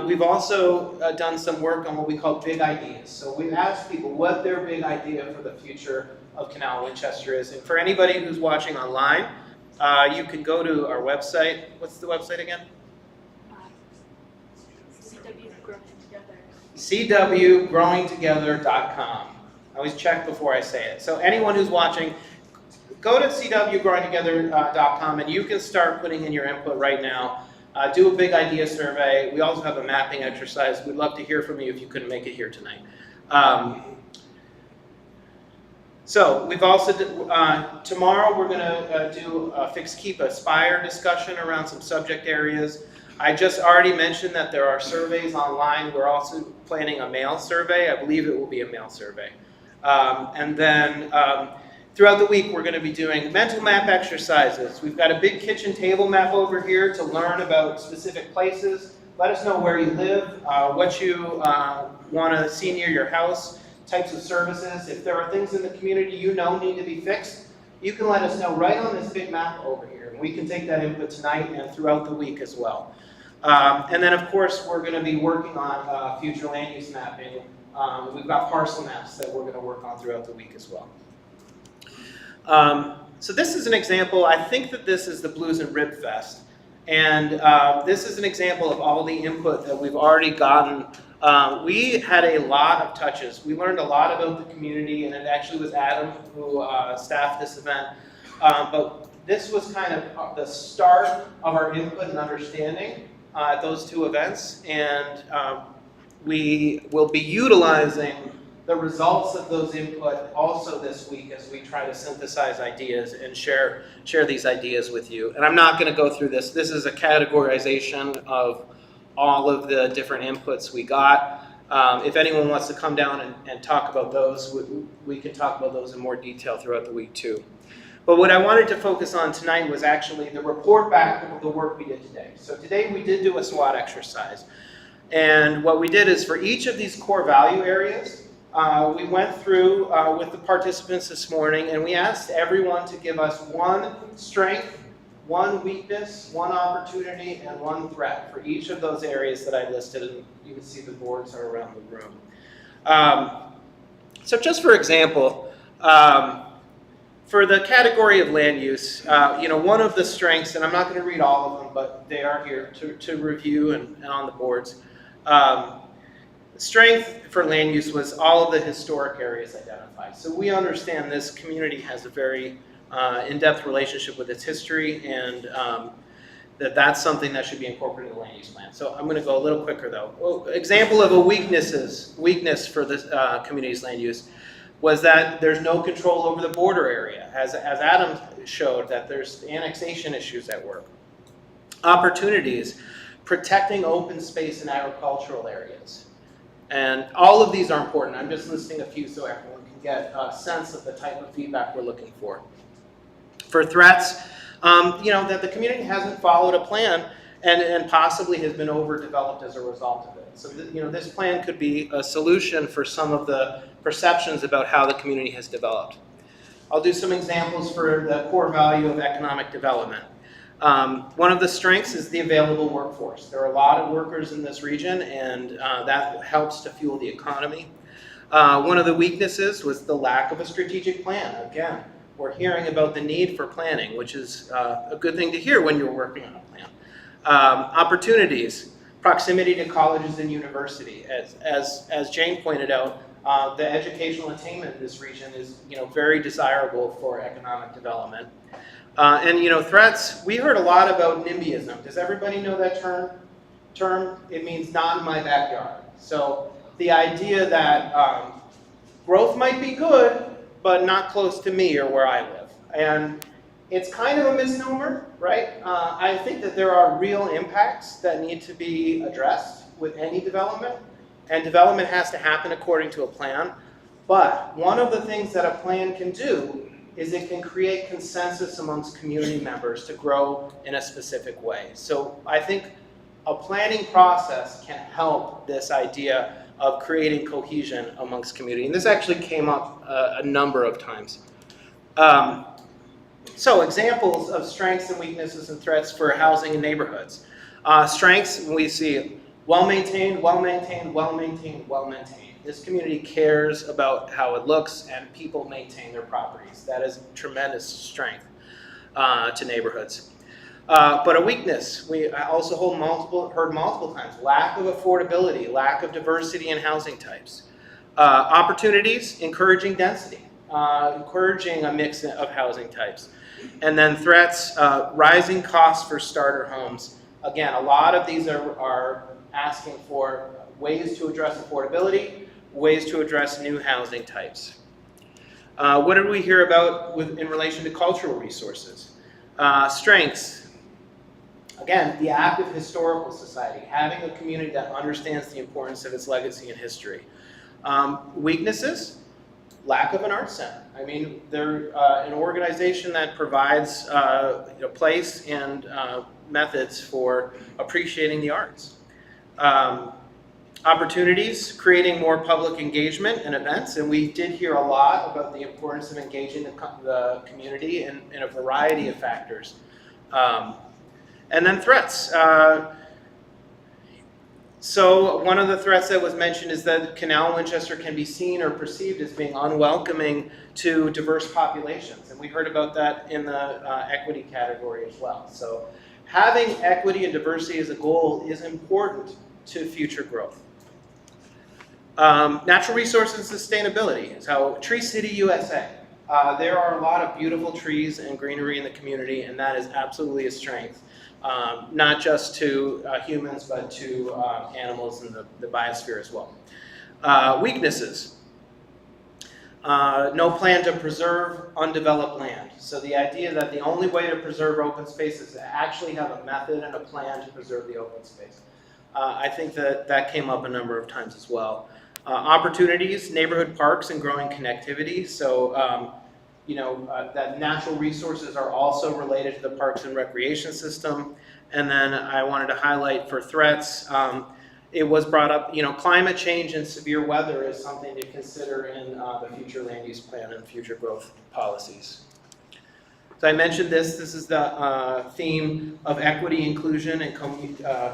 We've also done some work on what we call big ideas. So we've asked people what their big idea for the future of Canal Winchester is. And for anybody who's watching online, you can go to our website. What's the website again? CWGrowingTogether.com. I always check before I say it. So anyone who's watching, go to CWGrowingTogether.com and you can start putting in your input right now. Do a big idea survey. We also have a mapping exercise. We'd love to hear from you if you couldn't make it here tonight. So we've also, tomorrow we're going to do a Fix Keep Aspire discussion around some subject areas. I just already mentioned that there are surveys online. We're also planning a mail survey. I believe it will be a mail survey. And then throughout the week, we're going to be doing mental map exercises. We've got a big kitchen table map over here to learn about specific places. Let us know where you live, what you want to see near your house, types of services. If there are things in the community you know need to be fixed, you can let us know right on this big map over here. And we can take that input tonight and throughout the week as well. And then, of course, we're going to be working on future land use mapping. We've got parcel maps that we're going to work on throughout the week as well. So this is an example. I think that this is the Blues and Rib Fest. And this is an example of all the input that we've already gotten. We had a lot of touches. We learned a lot about the community, and it actually was Adam who staffed this event. But this was kind of the start of our input and understanding at those two events. And we will be utilizing the results of those input also this week as we try to synthesize ideas and share these ideas with you. And I'm not going to go through this. This is a categorization of all of the different inputs we got. If anyone wants to come down and talk about those, we can talk about those in more detail throughout the week too. But what I wanted to focus on tonight was actually the report back of the work we did today. So today we did do a SWOT exercise. And what we did is for each of these core value areas, we went through with the participants this morning and we asked everyone to give us one strength, one weakness, one opportunity, and one threat for each of those areas that I listed, and you can see the boards are around the room. So just for example, for the category of land use, one of the strengths, and I'm not going to read all of them, but they are here to review and on the boards. Strength for land use was all of the historic areas identified. So we understand this community has a very in-depth relationship with its history, and that's something that should be incorporated in the land use plan. So I'm going to go a little quicker though. Well, example of a weakness for this community's land use was that there's no control over the border area, as Adam showed, that there's annexation issues at work. Opportunities, protecting open space in agricultural areas. And all of these are important. I'm just listing a few so everyone can get a sense of the type of feedback we're looking for. For threats, that the community hasn't followed a plan and possibly has been overdeveloped as a result of it. So, this plan could be a solution for some of the perceptions about how the community has developed. I'll do some examples for the core value of economic development. One of the strengths is the available workforce. There are a lot of workers in this region, and that helps to fuel the economy. One of the weaknesses was the lack of a strategic plan. Again, we're hearing about the need for planning, which is a good thing to hear when you're working on a plan. Opportunities, proximity to colleges and university. As Jane pointed out, the educational attainment in this region is very desirable for economic development. Threats, we heard a lot about NIMBYism. Does everybody know that term? It means not in my backyard. So the idea that growth might be good, but not close to me or where I live. And it's kind of a misnomer, right? I think that there are real impacts that need to be addressed with any development, and development has to happen according to a plan. But one of the things that a plan can do is it can create consensus amongst community members to grow in a specific way. So I think a planning process can help this idea of creating cohesion amongst community. And this actually came up a number of times. So examples of strengths and weaknesses and threats for housing and neighborhoods. Strengths, we see well-maintained, well-maintained, well-maintained, well-maintained. This community cares about how it looks, and people maintain their properties. That is tremendous strength to neighborhoods. But a weakness, we also heard multiple times, lack of affordability, lack of diversity in housing types. Opportunities, encouraging density, encouraging a mix of housing types. And then threats, rising costs for starter homes. Again, a lot of these are asking for ways to address affordability, ways to address new housing types. What did we hear about in relation to cultural resources? Strengths. Again, the active historical society, having a community that understands the importance of its legacy and history. Weaknesses, lack of an art center. I mean, they're an organization that provides a place and methods for appreciating the arts. Opportunities, creating more public engagement and events, and we did hear a lot about the importance of engaging the community in a variety of factors. And then threats. So one of the threats that was mentioned is that Canal Winchester can be seen or perceived as being unwelcoming to diverse populations, and we heard about that in the equity category as well. So having equity and diversity as a goal is important to future growth. Natural resources and sustainability. So Tree City, USA. There are a lot of beautiful trees and greenery in the community, and that is absolutely a strength. Not just to humans, but to animals in the biosphere as well. Weaknesses. No plan to preserve undeveloped land. So the idea that the only way to preserve open space is to actually have a method and a plan to preserve the open space. I think that came up a number of times as well. Opportunities, neighborhood parks, and growing connectivity. So, that natural resources are also related to the parks and recreation system. And then I wanted to highlight for threats, it was brought up, climate change and severe weather is something to consider in the future land use plan and future growth policies. So I mentioned this is the theme of equity, inclusion, and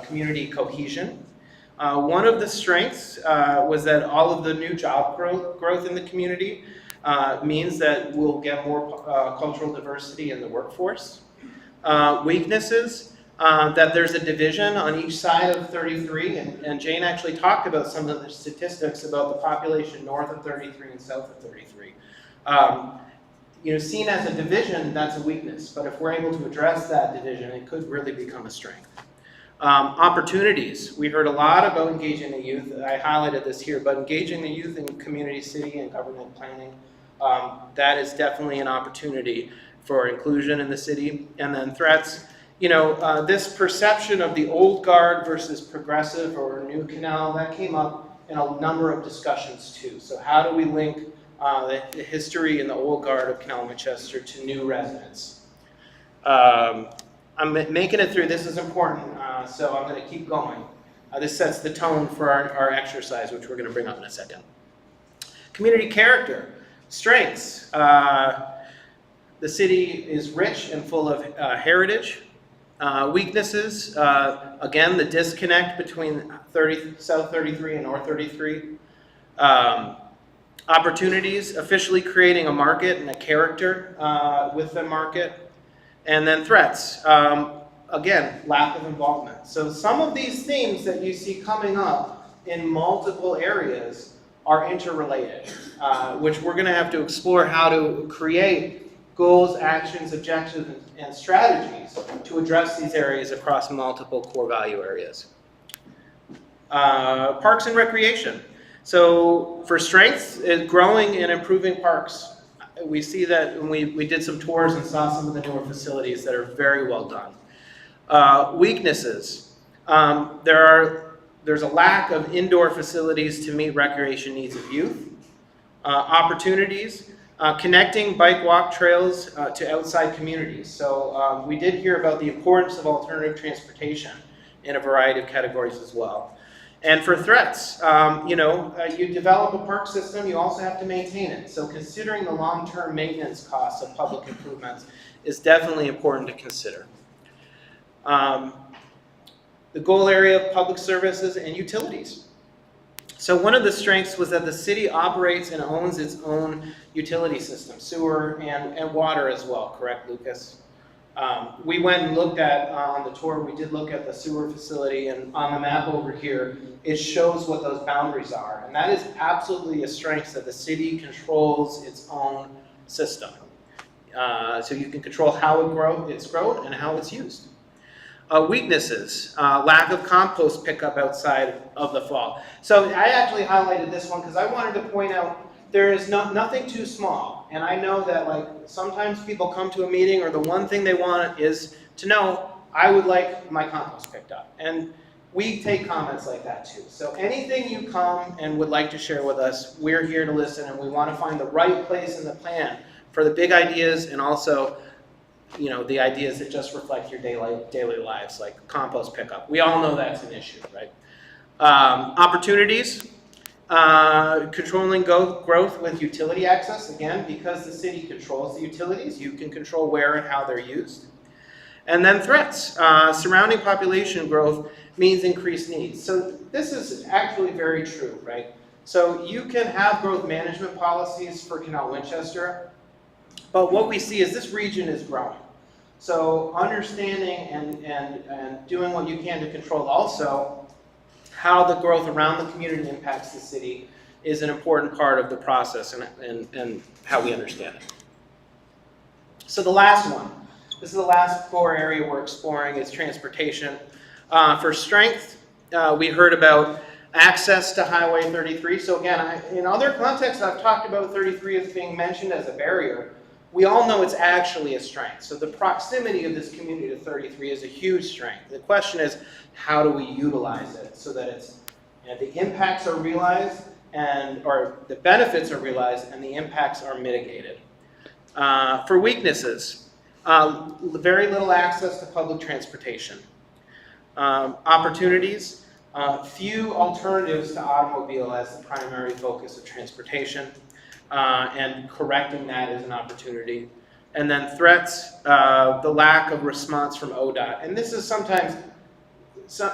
community cohesion. One of the strengths was that all of the new job growth in the community means that we'll get more cultural diversity in the workforce. Weaknesses, that there's a division on each side of 33, and Jane actually talked about some of the statistics about the population north of 33 and south of 33. Seen as a division, that's a weakness, but if we're able to address that division, it could really become a strength. Opportunities. We heard a lot about engaging the youth. I highlighted this here, but engaging the youth in community, city, and government planning, that is definitely an opportunity for inclusion in the city. And then threats. This perception of the old guard versus progressive or new canal, that came up in a number of discussions too. So how do we link the history and the old guard of Canal Winchester to new residents? I'm making it through. This is important, so I'm going to keep going. This sets the tone for our exercise, which we're going to bring up in a second. Community character, strengths. The city is rich and full of heritage. Weaknesses, again, the disconnect between South 33 and North 33. Opportunities, officially creating a market and a character with the market. And then threats, again, lack of involvement. So some of these themes that you see coming up in multiple areas are interrelated, which we're going to have to explore how to create goals, actions, objectives, and strategies to address these areas across multiple core value areas. Parks and recreation. So for strengths, growing and improving parks. We see that when we did some tours and saw some of the newer facilities that are very well done. Weaknesses. There's a lack of indoor facilities to meet recreation needs of youth. Opportunities. Connecting bike walk trails to outside communities. So we did hear about the importance of alternative transportation in a variety of categories as well. And for threats, you develop a park system, you also have to maintain it. So considering the long-term maintenance costs of public improvements is definitely important to consider. The goal area of public services and utilities. So one of the strengths was that the city operates and owns its own utility system, sewer and water as well, correct, Lucas? We went and looked at, on the tour, we did look at the sewer facility, and on the map over here, it shows what those boundaries are. And that is absolutely a strength, that the city controls its own system. So you can control how it's grown and how it's used. Weaknesses, lack of compost pickup outside of the fall. So I actually highlighted this one because I wanted to point out there is nothing too small. And I know that sometimes people come to a meeting or the one thing they want is to know, I would like my compost picked up. And we take comments like that too. So anything you come and would like to share with us, we're here to listen, and we want to find the right place in the plan for the big ideas and also the ideas that just reflect your daily lives, like compost pickup. We all know that's an issue, right? Opportunities, controlling growth with utility access. Again, because the city controls the utilities, you can control where and how they're used. And then threats. Surrounding population growth means increased needs. So this is actually very true, right? So you can have growth management policies for Canal Winchester, but what we see is this region is growing. So understanding and doing what you can to control also how the growth around the community impacts the city is an important part of the process and how we understand it. So the last one, this is the last core area we're exploring, is transportation. For strength, we heard about access to Highway 33. So again, in other contexts, I've talked about 33 as being mentioned as a barrier. We all know it's actually a strength. So the proximity of this community to 33 is a huge strength. The question is, how do we utilize it so that it's, the impacts are realized or the benefits are realized and the impacts are mitigated. For weaknesses, very little access to public transportation. Opportunities, few alternatives to automobile as the primary focus of transportation, and correcting that is an opportunity. And then threats, the lack of response from ODOT. And this is sometimes,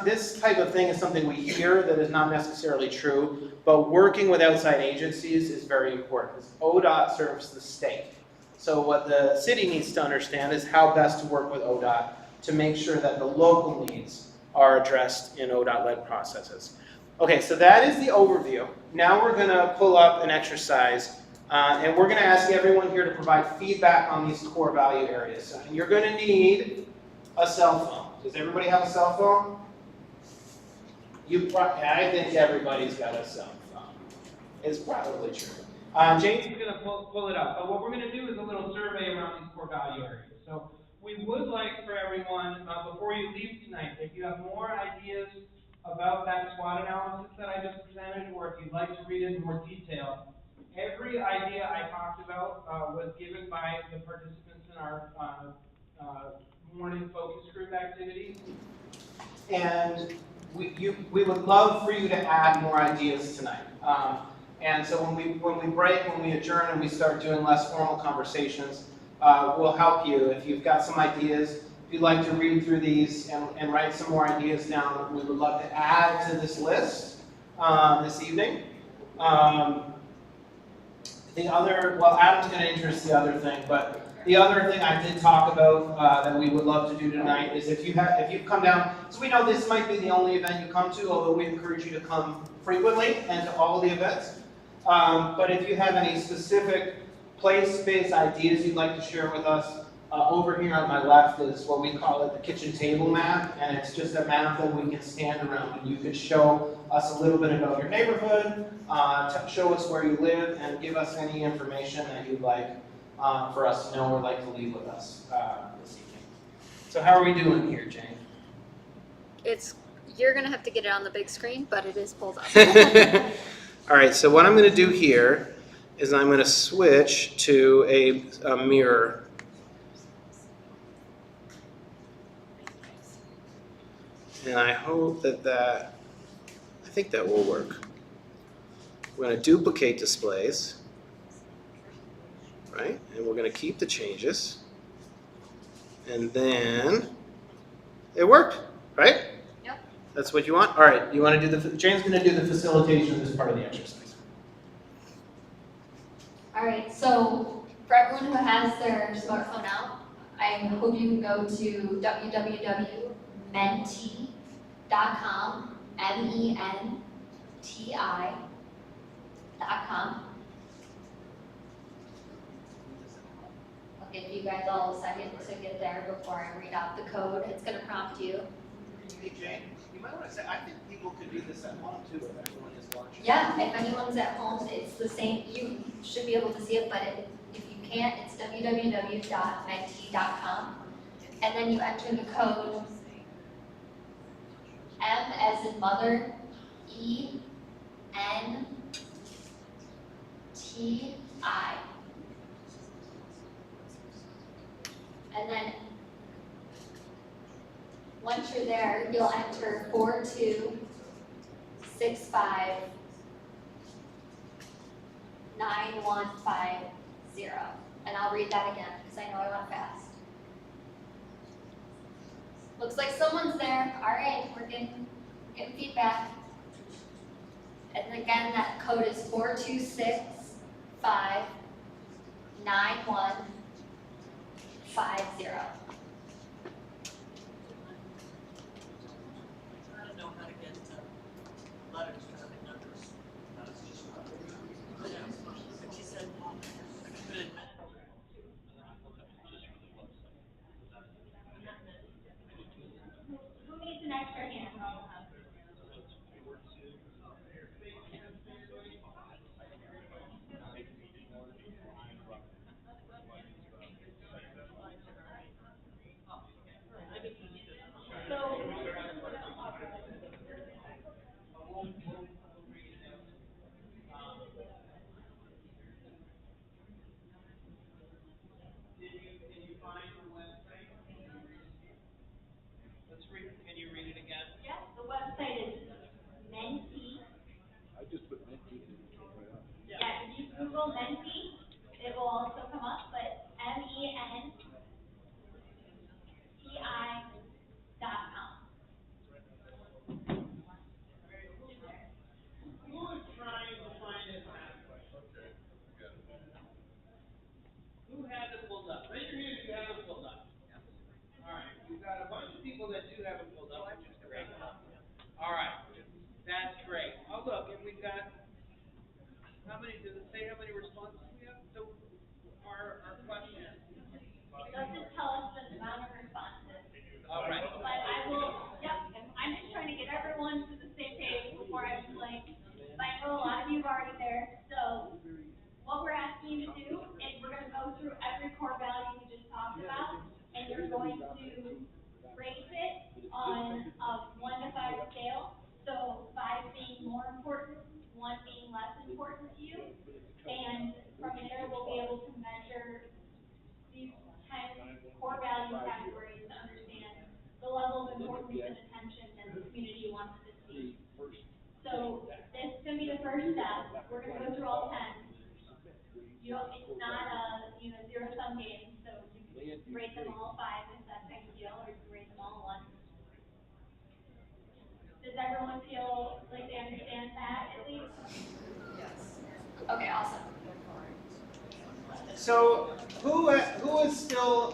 this type of thing is something we hear that is not necessarily true, but working with outside agencies is very important. Because ODOT serves the state. So what the city needs to understand is how best to work with ODOT to make sure that the local needs are addressed in ODOT-led processes. Okay, so that is the overview. Now we're going to pull up an exercise, and we're going to ask everyone here to provide feedback on these core value areas. And you're going to need a cell phone. Does everybody have a cell phone? I think everybody's got a cell phone. It's probably true. James is going to pull it up. But what we're going to do is a little survey around these core value areas. So we would like for everyone, before you leave tonight, if you have more ideas about that SWOT analysis that I just presented, or if you'd like to read it in more detail, every idea I talked about was given by the participants in our morning focus group activities. And we would love for you to add more ideas tonight. And so when we break, when we adjourn and we start doing less formal conversations, we'll help you. If you've got some ideas, if you'd like to read through these and write some more ideas down, we would love to add to this list this evening. Adam's going to introduce the other thing, but the other thing I did talk about that we would love to do tonight is if you've come down, so we know this might be the only event you come to, although we encourage you to come frequently and to all of the events. But if you have any specific place, space ideas you'd like to share with us, over here on my left is what we call it the kitchen table map, and it's just a map that we can stand around, and you could show us a little bit about your neighborhood, show us where you live, and give us any information that you'd like for us to know or like to leave with us this evening. So how are we doing here, Jane? You're gonna have to get it on the big screen, but it is pulled up. All right, so what I'm going to do here is I'm going to switch to a mirror. And I hope I think that will work. We're going to duplicate displays, right? And we're going to keep the changes. And then it worked, right? Yep. That's what you want? All right, you want to do Jane's going to do the facilitation as part of the exercise. All right, so for everyone who has their smartphone out, I hope you can go to www.menti.com, MENTI.com. I'll give you guys all a second to get there before I read out the code. It's going to prompt you. Hey, Jane, you might want to say, I think people could do this at home too if everyone is watching. Yeah, if anyone's at home, it's the same. You should be able to see it, but if you can't, it's www.menti.com. And then you enter the code M as in mother, E-N-T-I. And then once you're there, you'll enter 42659-150. And I'll read that again because I know I went fast. Looks like someone's there. All right, we're getting feedback. And again, that code is 42659-150. Who needs an extra hand? Google Menti, it will also come up, but MENTI.com. Who's trying to find this pathway? Who has it pulled up? Raise your hand if you have it pulled up. All right, we've got a bunch of people that do have it pulled up, which is great. All right, that's great. Oh, look, and we've got, how many, does it say how many responses we have to our question? It doesn't tell us the amount of responses, All right. but I will, yep, I'm just trying to get everyone to the same page before I explain. But I know a lot of you are already there, so what we're asking you to do is we're gonna go through every core value we just talked about, and you're going to rate it on a 1 to 5 scale. So 5 being more important, 1 being less important to you. And from there, we'll be able to measure these 10 core value categories to understand the level of importance and attention that the community wants to see. So this is gonna be the first step. We're gonna go through all 10. You don't, it's not a, zero-sum game, so you can rate them all 5 if that's how you feel, or you can rate them all 1. Does everyone feel like they understand that at least? Okay, awesome. So who is still,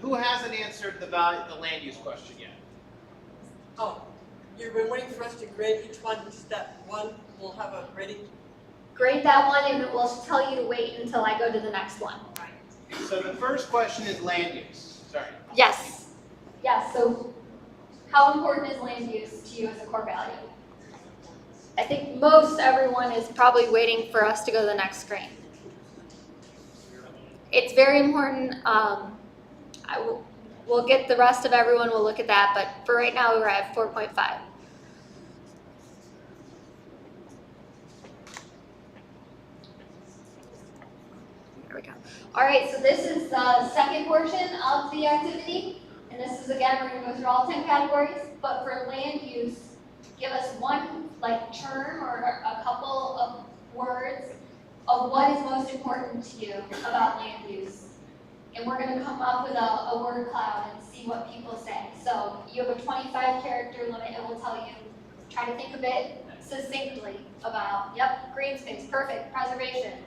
who hasn't answered the land use question yet? Oh, you've been waiting for us to grade each one, step 1, we'll have a grading. Grade that one and it will tell you to wait until I go to the next one. So the first question is land use, sorry. Yes. Yes, so how important is land use to you as a core value? I think most everyone is probably waiting for us to go to the next screen. It's very important. We'll get the rest of everyone, we'll look at that, but for right now we're at 4.5. There we go. All right, so this is the second portion of the activity. And this is, again, we're gonna go through all 10 categories, but for land use, give us one term or a couple of words of what is most important to you about land use. And we're gonna come up with a word cloud and see what people say. So you have a 25 character limit, it will tell you, try to think of it succinctly about, yep, green space, perfect, preservation,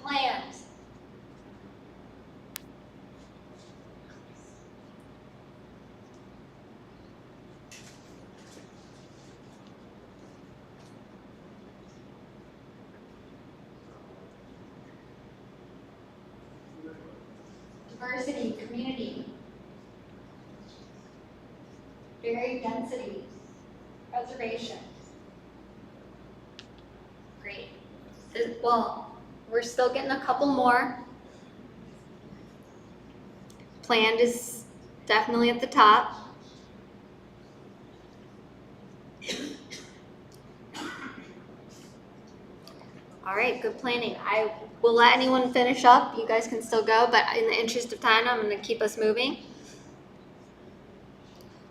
planned. Diversity, community, varied density, preservation. Great. Well, we're still getting a couple more. Planned is definitely at the top. All right, good planning. I will let anyone finish up. You guys can still go, but in the interest of time, I'm going to keep us moving.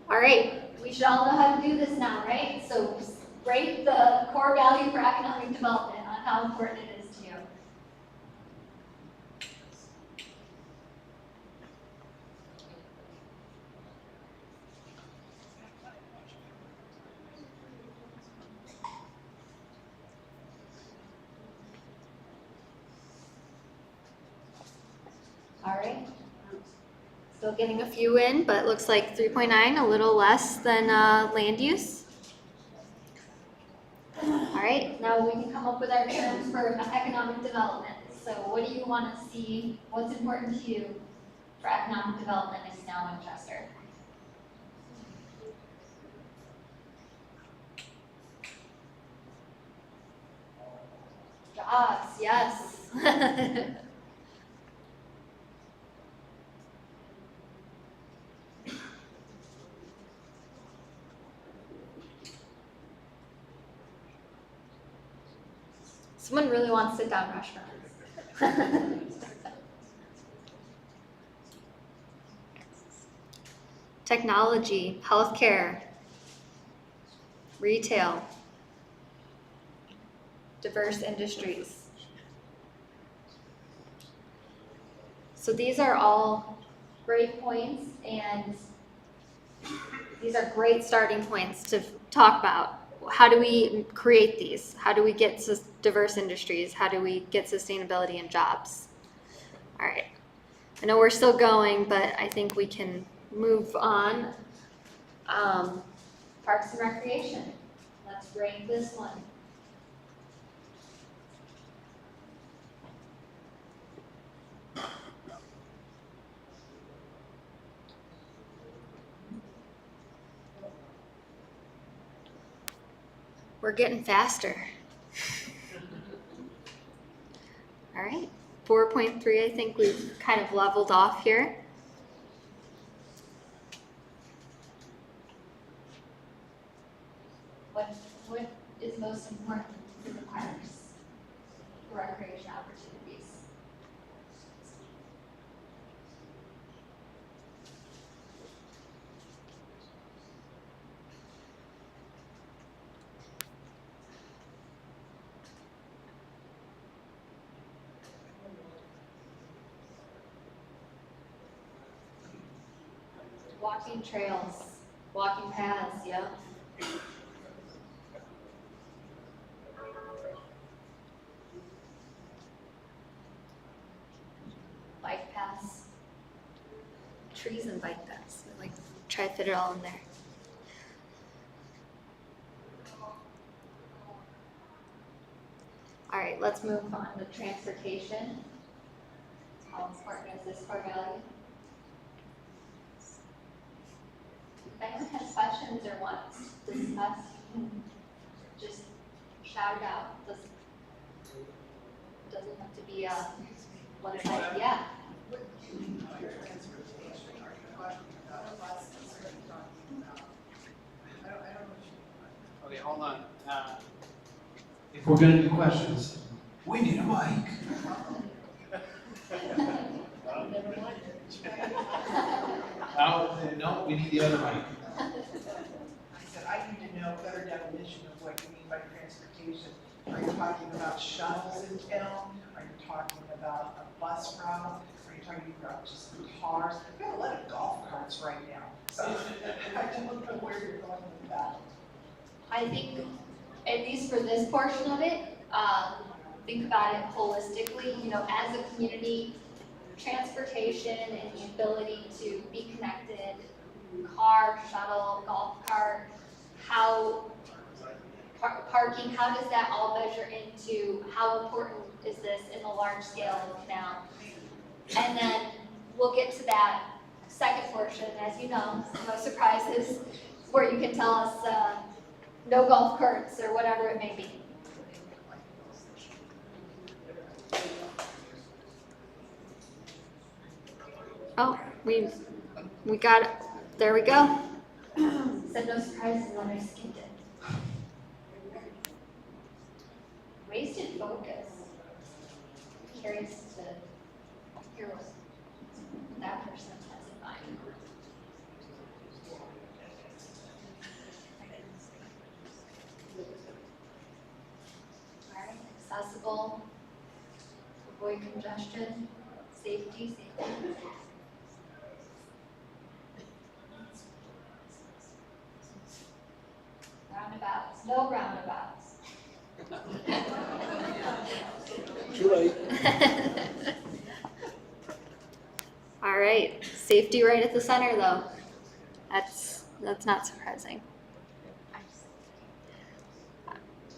All right, we should all know how to do this now, right? So rate the core value for economic development on how important it is to you. All right. Still getting a few in, but it looks like 3.9, a little less than land use. All right, now we can come up with our terms for economic development. So what do you want to see? What's important to you for economic development in now Winchester? Jobs, yes. Someone really wants sit-down restaurants. Technology, healthcare, retail, diverse industries. So these are all great points, and these are great starting points to talk about. How do we create these? How do we get diverse industries? How do we get sustainability and jobs? All right. I know we're still going, but I think we can move on. Parks and Recreation. Let's rank this one. We're getting faster. All right, 4.3, I think we've kind of leveled off here. What is most important for the parks, for recreation opportunities? Walking trails, walking paths, yep. Bike paths, trees and bike paths, like try to fit it all in there. All right, let's move on to transportation. How important is this core value? If anyone has questions or wants to discuss, just shout it out. Doesn't have to be a one side, yeah. Okay, hold on. If we're gonna do questions, we need a mic. Oh, no, we need the other mic. I said, I need to know a better definition of what you mean by transportation. Are you talking about shuttles in town? Are you talking about a bus route? Are you talking about just cars? We have a lot of golf carts right now, so I don't know where you're going with that. I think, at least for this portion of it, think about it holistically, you know, as a community, transportation and the ability to be connected, car, shuttle, golf cart, how, parking, how does that all measure into how important is this in the large scale of the canal? And then we'll get to that second portion, as you know, no surprises, where you can tell us no golf carts or whatever it may be. Oh, we got it. There we go. Said no surprises, and then I skipped it. Wasted focus. Curious to hear what that person has in mind. Alright, accessible, avoid congestion, safety. Roundabouts, no roundabouts. Too late. All right, safety right at the center though. That's not surprising.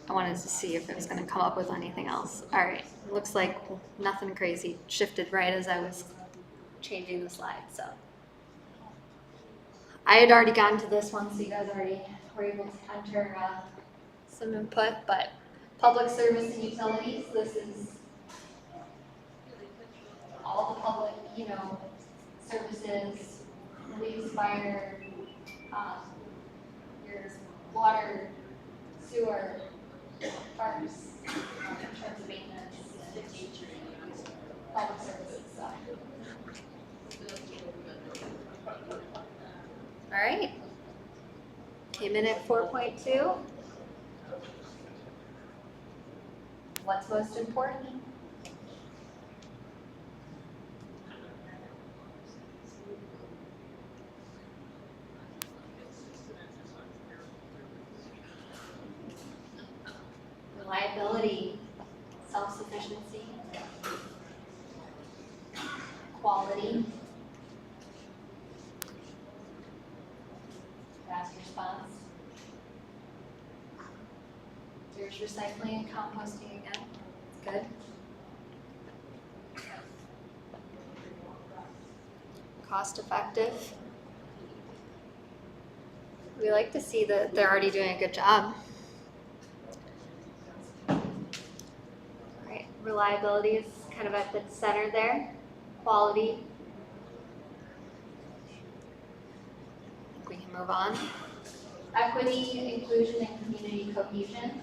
I wanted to see if it was gonna come up with anything else. All right, looks like nothing crazy. Shifted right as I was changing the slide, so. I had already gotten to this one, so you guys already were able to enter some input, but public service and utilities, this is all the public, you know, services, police, fire, your water, sewer, parks, in terms of maintenance, public services, so. All right. Came in at 4.2. What's most important? reliability, self-sufficiency, quality, fast response. There's recycling and composting again, good. Cost effective. We like to see that they're already doing a good job. Right, reliability is kind of at the center there. Quality. I think we can move on. Equity, inclusion, and community cohesion.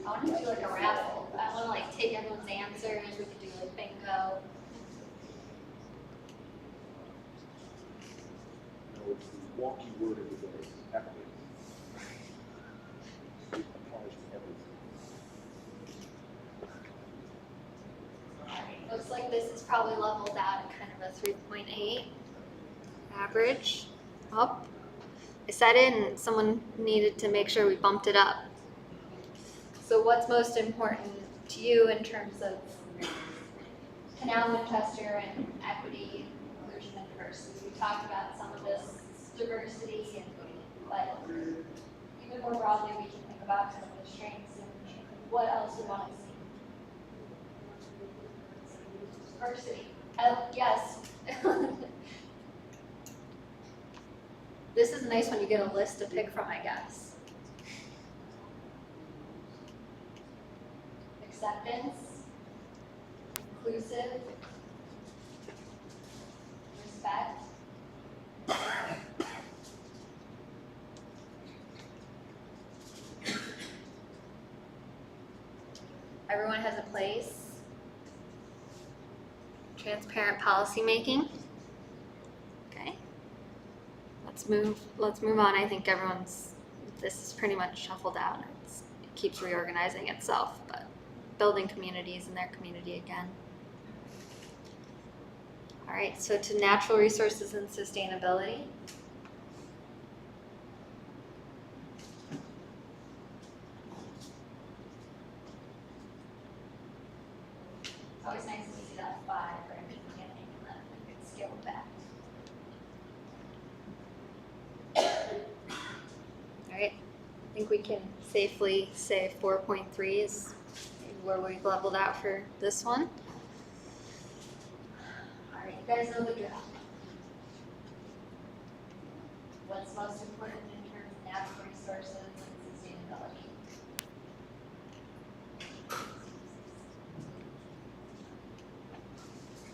I want to do like a raffle. I want to like take everyone's answers. We could do like bingo. No, it's the wonky word of the day, equity. It applies to everything. Looks like this is probably leveled out at kind of a 3.8 average. Up. I said it and someone needed to make sure we bumped it up. So what's most important to you in terms of Canal Winchester and equity, inclusion, and diversity? We talked about some of this diversity, but even more broadly, we can think about some of the strengths and what else we want to see. Diversity. Yes. This is a nice one. You get a list to pick from, I guess. Acceptance, inclusive, respect, everyone has a place, transparent policymaking. Okay, let's move on. I think this is pretty much shuffled out. It keeps reorganizing itself, but building communities in their community again. All right, so to natural resources and sustainability. It's always nice to see that 5 right at the beginning and then we can scale it back. All right, I think we can safely say 4.3 is where we've leveled out for this one. All right, you guys know the drill. What's most important in terms of natural resources and sustainability?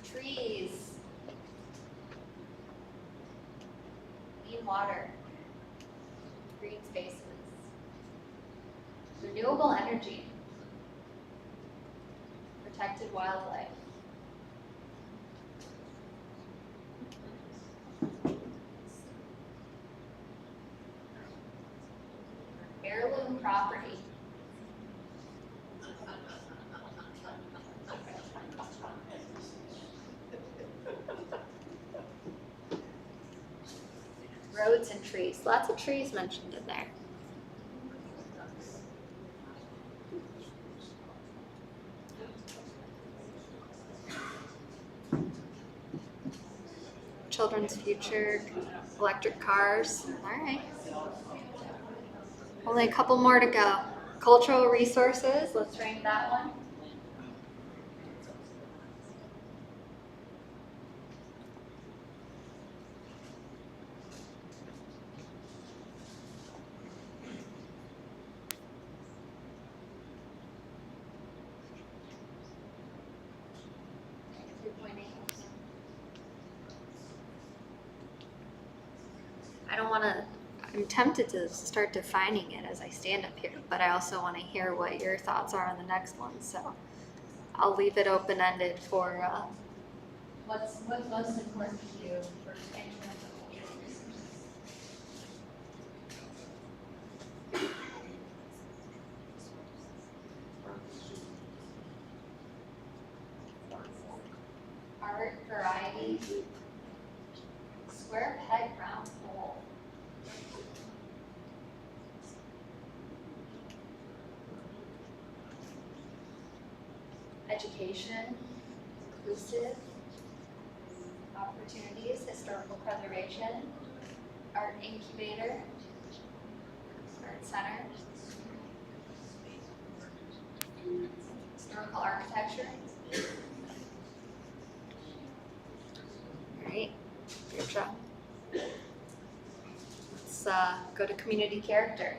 Trees, clean water, green spaces, renewable energy, protected wildlife, heirloom property, roads and trees. Lots of trees mentioned in there. Children's future, electric cars. All right. Only a couple more to go. Cultural resources. Let's rank that one. I'm tempted to start defining it as I stand up here, but I also want to hear what your thoughts are on the next one. So I'll leave it open-ended for what's most important to you for incremental cultural resources. Art, variety, Square peg round hole. Education, inclusive, opportunities, historical preservation, art incubator, art center, historical architecture. All right, good job. Let's go to community character.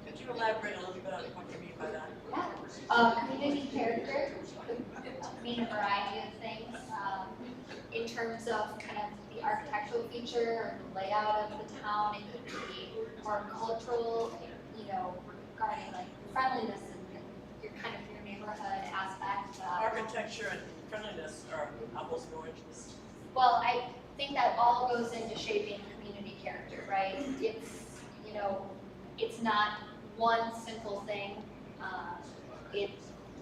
Could you elaborate a little bit on what you mean by that? Community character could mean a variety of things, in terms of kind of the architectural feature or the layout of the town. It could be more cultural, you know, regarding like friendliness and your kind of your neighborhood aspect. Architecture and friendliness are apples and oranges. Well, I think that all goes into shaping community character, right? It's, you know, it's not one simple thing. It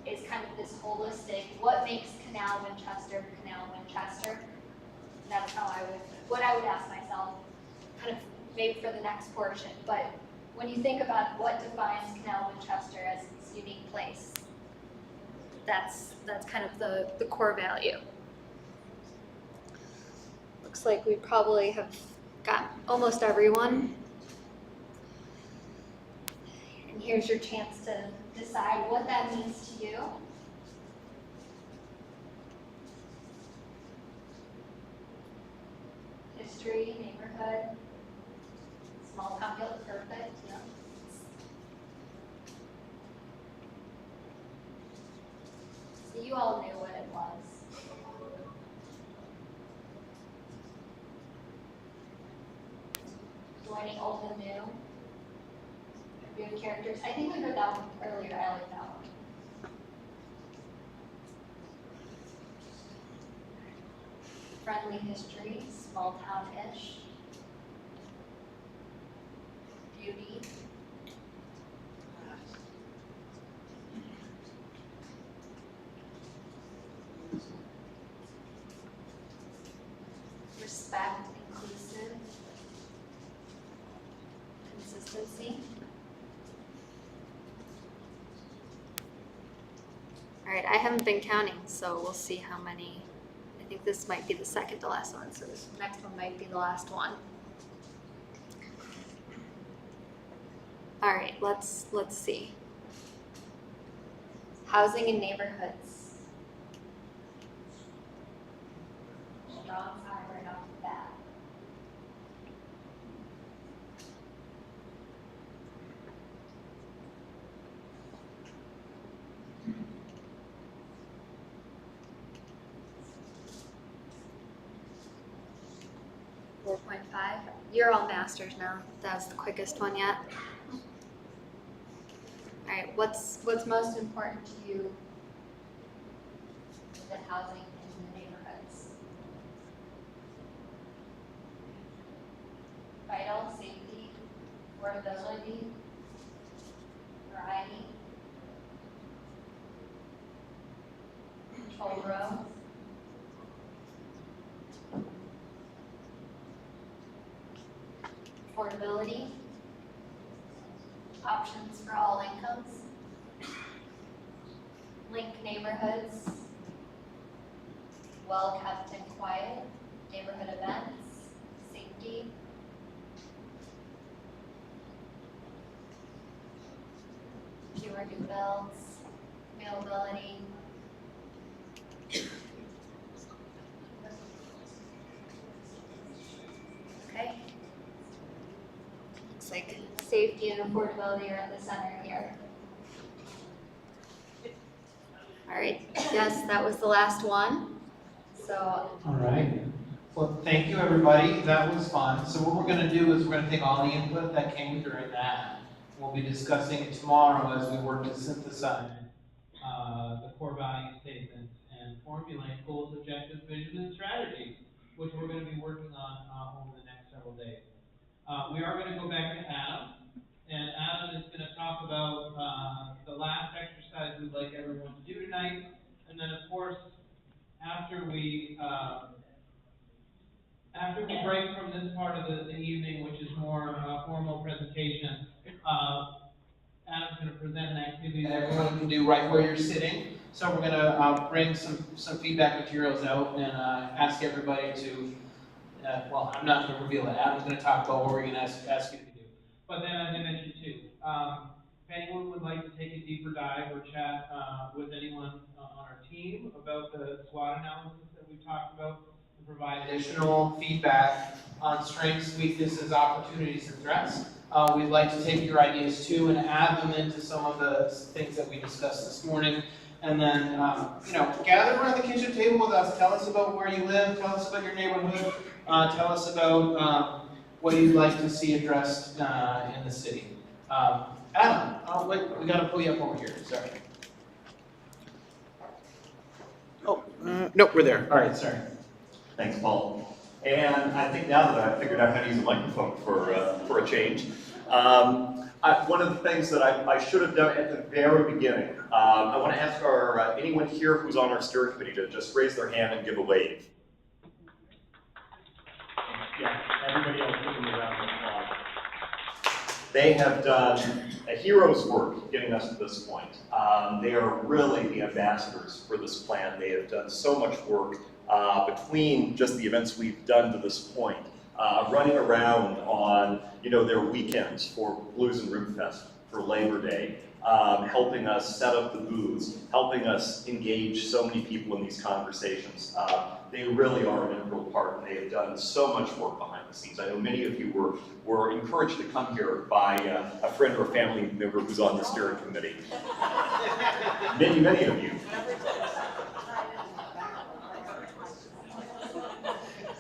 is kind of this holistic, what makes Canal Winchester, Canal Winchester? That's how what I would ask myself, kind of maybe for the next portion. But when you think about what defines Canal Winchester as its unique place, that's kind of the core value. Looks like we probably have got almost everyone. And here's your chance to decide what that means to you. History, neighborhood, small town feels perfect, yeah. So you all knew what it was. Joining old and new. Good characters. I think we heard that one earlier. I like that one. Friendly history, small town-ish. Beauty. Respect, inclusive. Consistency. All right, I haven't been counting, so we'll see how many. I think this might be the second to last one, so this next one might be the last one. All right, let's see. Housing and neighborhoods. Strong side right off the bat. You're all masters now. That was the quickest one yet. All right, what's most important to you with the housing in the neighborhoods? Vital, safety, affordability, variety, control roads. Affordability, options for all incomes, link neighborhoods, well kept and quiet, neighborhood events, safety, fewer new builds, availability, okay. Like safety and affordability are at the center here. All right, yes, that was the last one. So. All right. Well, thank you, everybody. That was fun. So what we're going to do is we're going to take all the input that came during that. We'll be discussing it tomorrow as we work to synthesize the core value statements and formulate goals, objectives, vision, and strategy, which we're going to be working on over the next several days. We are going to go back to Adam, And Adam is gonna talk about, the last exercise we'd like everyone to do tonight. And then, of course, after we break from this part of the evening, which is more formal presentation, Adam's gonna present an activity that everyone can do right where you're sitting. So we're gonna bring some feedback materials out and ask everybody to, well, I'm not gonna reveal it. Adam's gonna talk about what we're gonna ask you to do. But then, as I mentioned too, if anyone would like to take a deeper dive or chat with anyone on our team about the SWOT analysis that we talked about, and provide additional feedback on strengths, weaknesses, opportunities, and threats, we'd like to take your ideas too and add them into some of the things that we discussed this morning. And then, gather around the kitchen table with us. Tell us about where you live. Tell us about your neighborhood. Tell us about what you'd like to see addressed in the city. Adam, wait, we gotta pull you up over here. Sorry. Oh, nope, we're there. All right, sorry. Thanks, Paul. And I think now that I've figured out how to use a microphone for a change, one of the things that I should have done at the very beginning, I want to ask anyone here who's on our steering committee to just raise their hand and give a wave. Yeah, everybody else give them a round of applause. They have done a hero's work getting us to this point. They are really the ambassadors for this plan. They have done so much work between just the events we've done to this point, running around on their weekends for Blues and Root Fest, for Labor Day, helping us set up the booths, helping us engage so many people in these conversations. They really are an integral part, and they have done so much work behind the scenes. I know many of you were encouraged to come here by a friend or a family member who's on the steering committee. Many of you.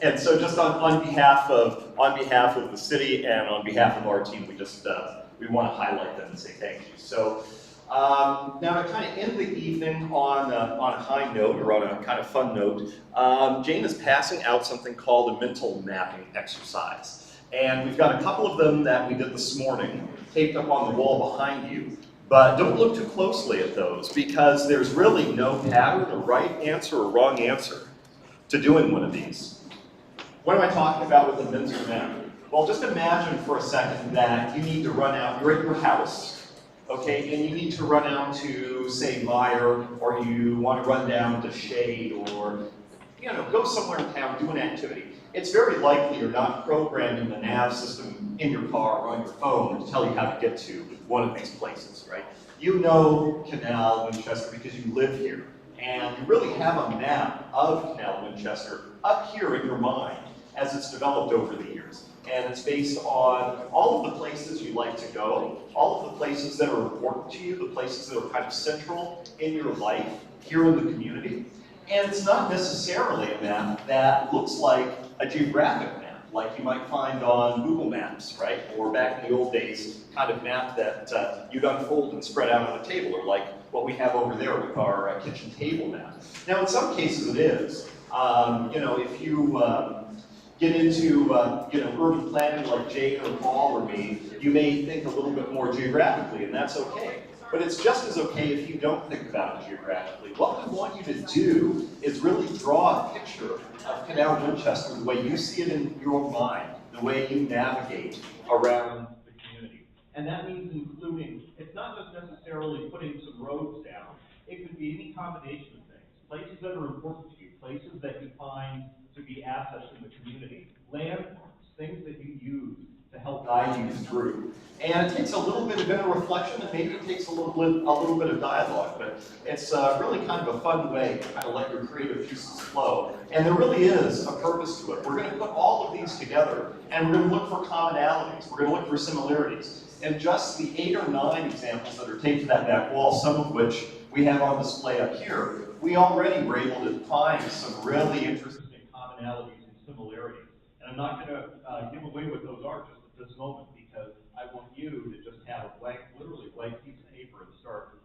And so just on behalf of the city and on behalf of our team, we want to highlight them and say thank you. So now to kind of end the evening on a high note, or on a kind of fun note, Jane is passing out something called a mental mapping exercise. And we've got a couple of them that we did this morning taped up on the wall behind you. But don't look too closely at those, because there's really no pattern or right answer or wrong answer to doing one of these. What am I talking about with a mental map? Well, just imagine for a second that you need to run out, you're at your house, okay, and you need to run out to, say, Meijer, or you want to run down to Shade, or, go somewhere in town, do an activity. It's very likely you're not programmed in the nav system in your car or on your phone to tell you how to get to one of these places, right? You know Canal Winchester because you live here, and you really have a map of Canal Winchester up here in your mind as it's developed over the years. And it's based on all of the places you like to go, all of the places that are important to you, the places that are kind of central in your life here in the community. And it's not necessarily a map that looks like a geographic map, like you might find on Google Maps, right? Or back in the old days, kind of map that you'd unfold and spread out on a table, or like what we have over there with our kitchen table map. Now, in some cases it is. If you get into urban planning like Jane or Paul or me, you may think a little bit more geographically, and that's okay. But it's just as okay if you don't think about it geographically. What we want you to do is really draw a picture of Canal Winchester the way you see it in your mind, the way you navigate around the community. And that means including, it's not just necessarily putting some roads down, it could be any combination of things. Places that are important to you, places that you find to be assets in the community, landmarks, things that you use to help guide you through. And it takes a little bit of inner reflection, and maybe it takes a little bit of dialogue, but it's really kind of a fun way to kind of let your creative juices flow. And there really is a purpose to it. We're going to put all of these together, and we're going to look for commonalities. We're going to look for similarities. And just the 8 or 9 examples that are taped to that back wall, some of which we have on display up here, we already were able to find some really interesting commonalities and similarities. And I'm not going to give away what those are just at this moment, because I want you to just have a blank, literally blank piece of paper and start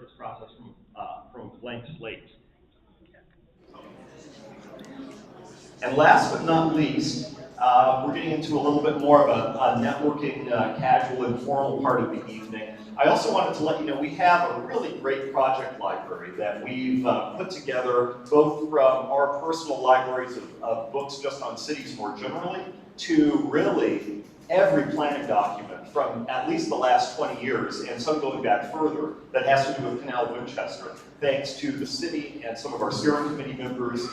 this process from a blank slate. And last but not least, We're getting into a little bit more of a networking, casual, informal part of the evening. I also wanted to let you know we have a really great project library that we've put together, both from our personal libraries of books just on cities more generally, to really every planning document from at least the last 20 years, and some going back further, that has to do with Canal Winchester, thanks to the city and some of our steering committee members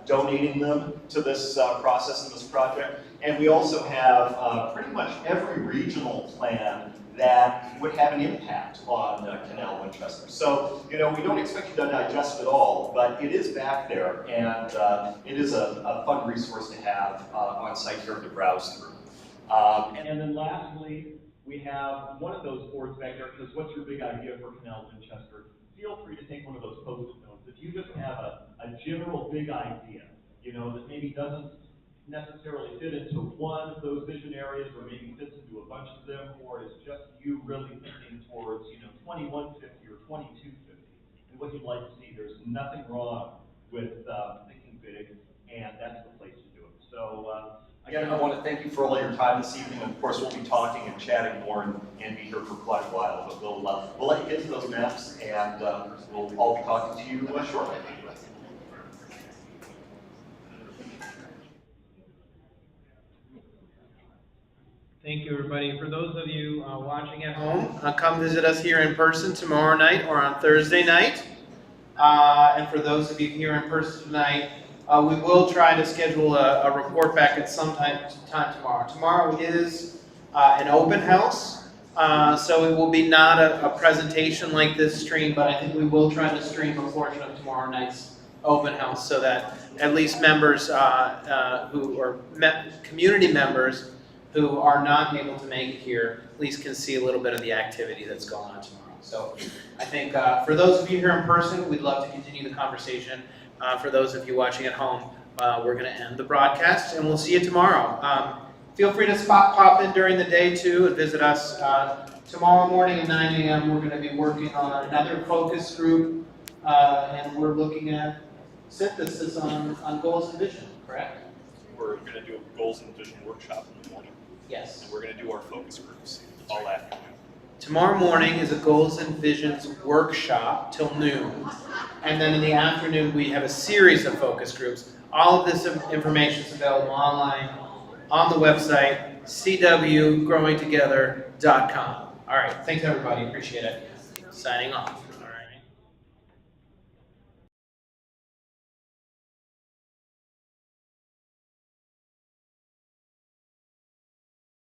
donating them to this process and this project. And we also have pretty much every regional plan that would have an impact on Canal Winchester. So, you know, we don't expect you to digest it all, but it is back there, and it is a fun resource to have on site here to browse through. And then lastly, we have one of those boards back there, because what's your big idea for Canal Winchester? Feel free to take one of those Post-it notes. If you just have a general big idea, you know, that maybe doesn't necessarily fit into one of those vision areas, or maybe fits into a bunch of them, or is just you really thinking towards, you know, 2150 or 2250, and what you'd like to see, there's nothing wrong with thinking big, and that's the place to do it. So, again, I want to thank you for all your time this evening. Of course, we'll be talking and chatting more and be here for quite a while, but we'll let you get to those maps, and we'll all be talking to you shortly. Thank you, everybody. For those of you watching at home, come visit us here in person tomorrow night or on Thursday night. And for those of you here in person tonight, we will try to schedule a report back at some time tomorrow. Tomorrow is an open house, so it will be not a presentation like this stream, but I think we will try to stream a portion of tomorrow night's open house so that at least members community members who are not able to make it here at least can see a little bit of the activity that's going on tomorrow. So I think for those of you here in person, we'd love to continue the conversation. For those of you watching at home, we're going to end the broadcast, and we'll see you tomorrow. Feel free to pop in during the day, too, and visit us. Tomorrow morning at 9 a.m., we're going to be working on another focus group, and we're looking at synthesis on goals and vision, correct? We're going to do a goals and vision workshop in the morning. Yes. And we're going to do our focus groups all afternoon. Tomorrow morning is a Goals and Visions workshop till noon. And then in the afternoon, we have a series of focus groups. All of this information is available online on the website, cwgrowingtogether.com. All right, thanks everybody, appreciate it. Signing off.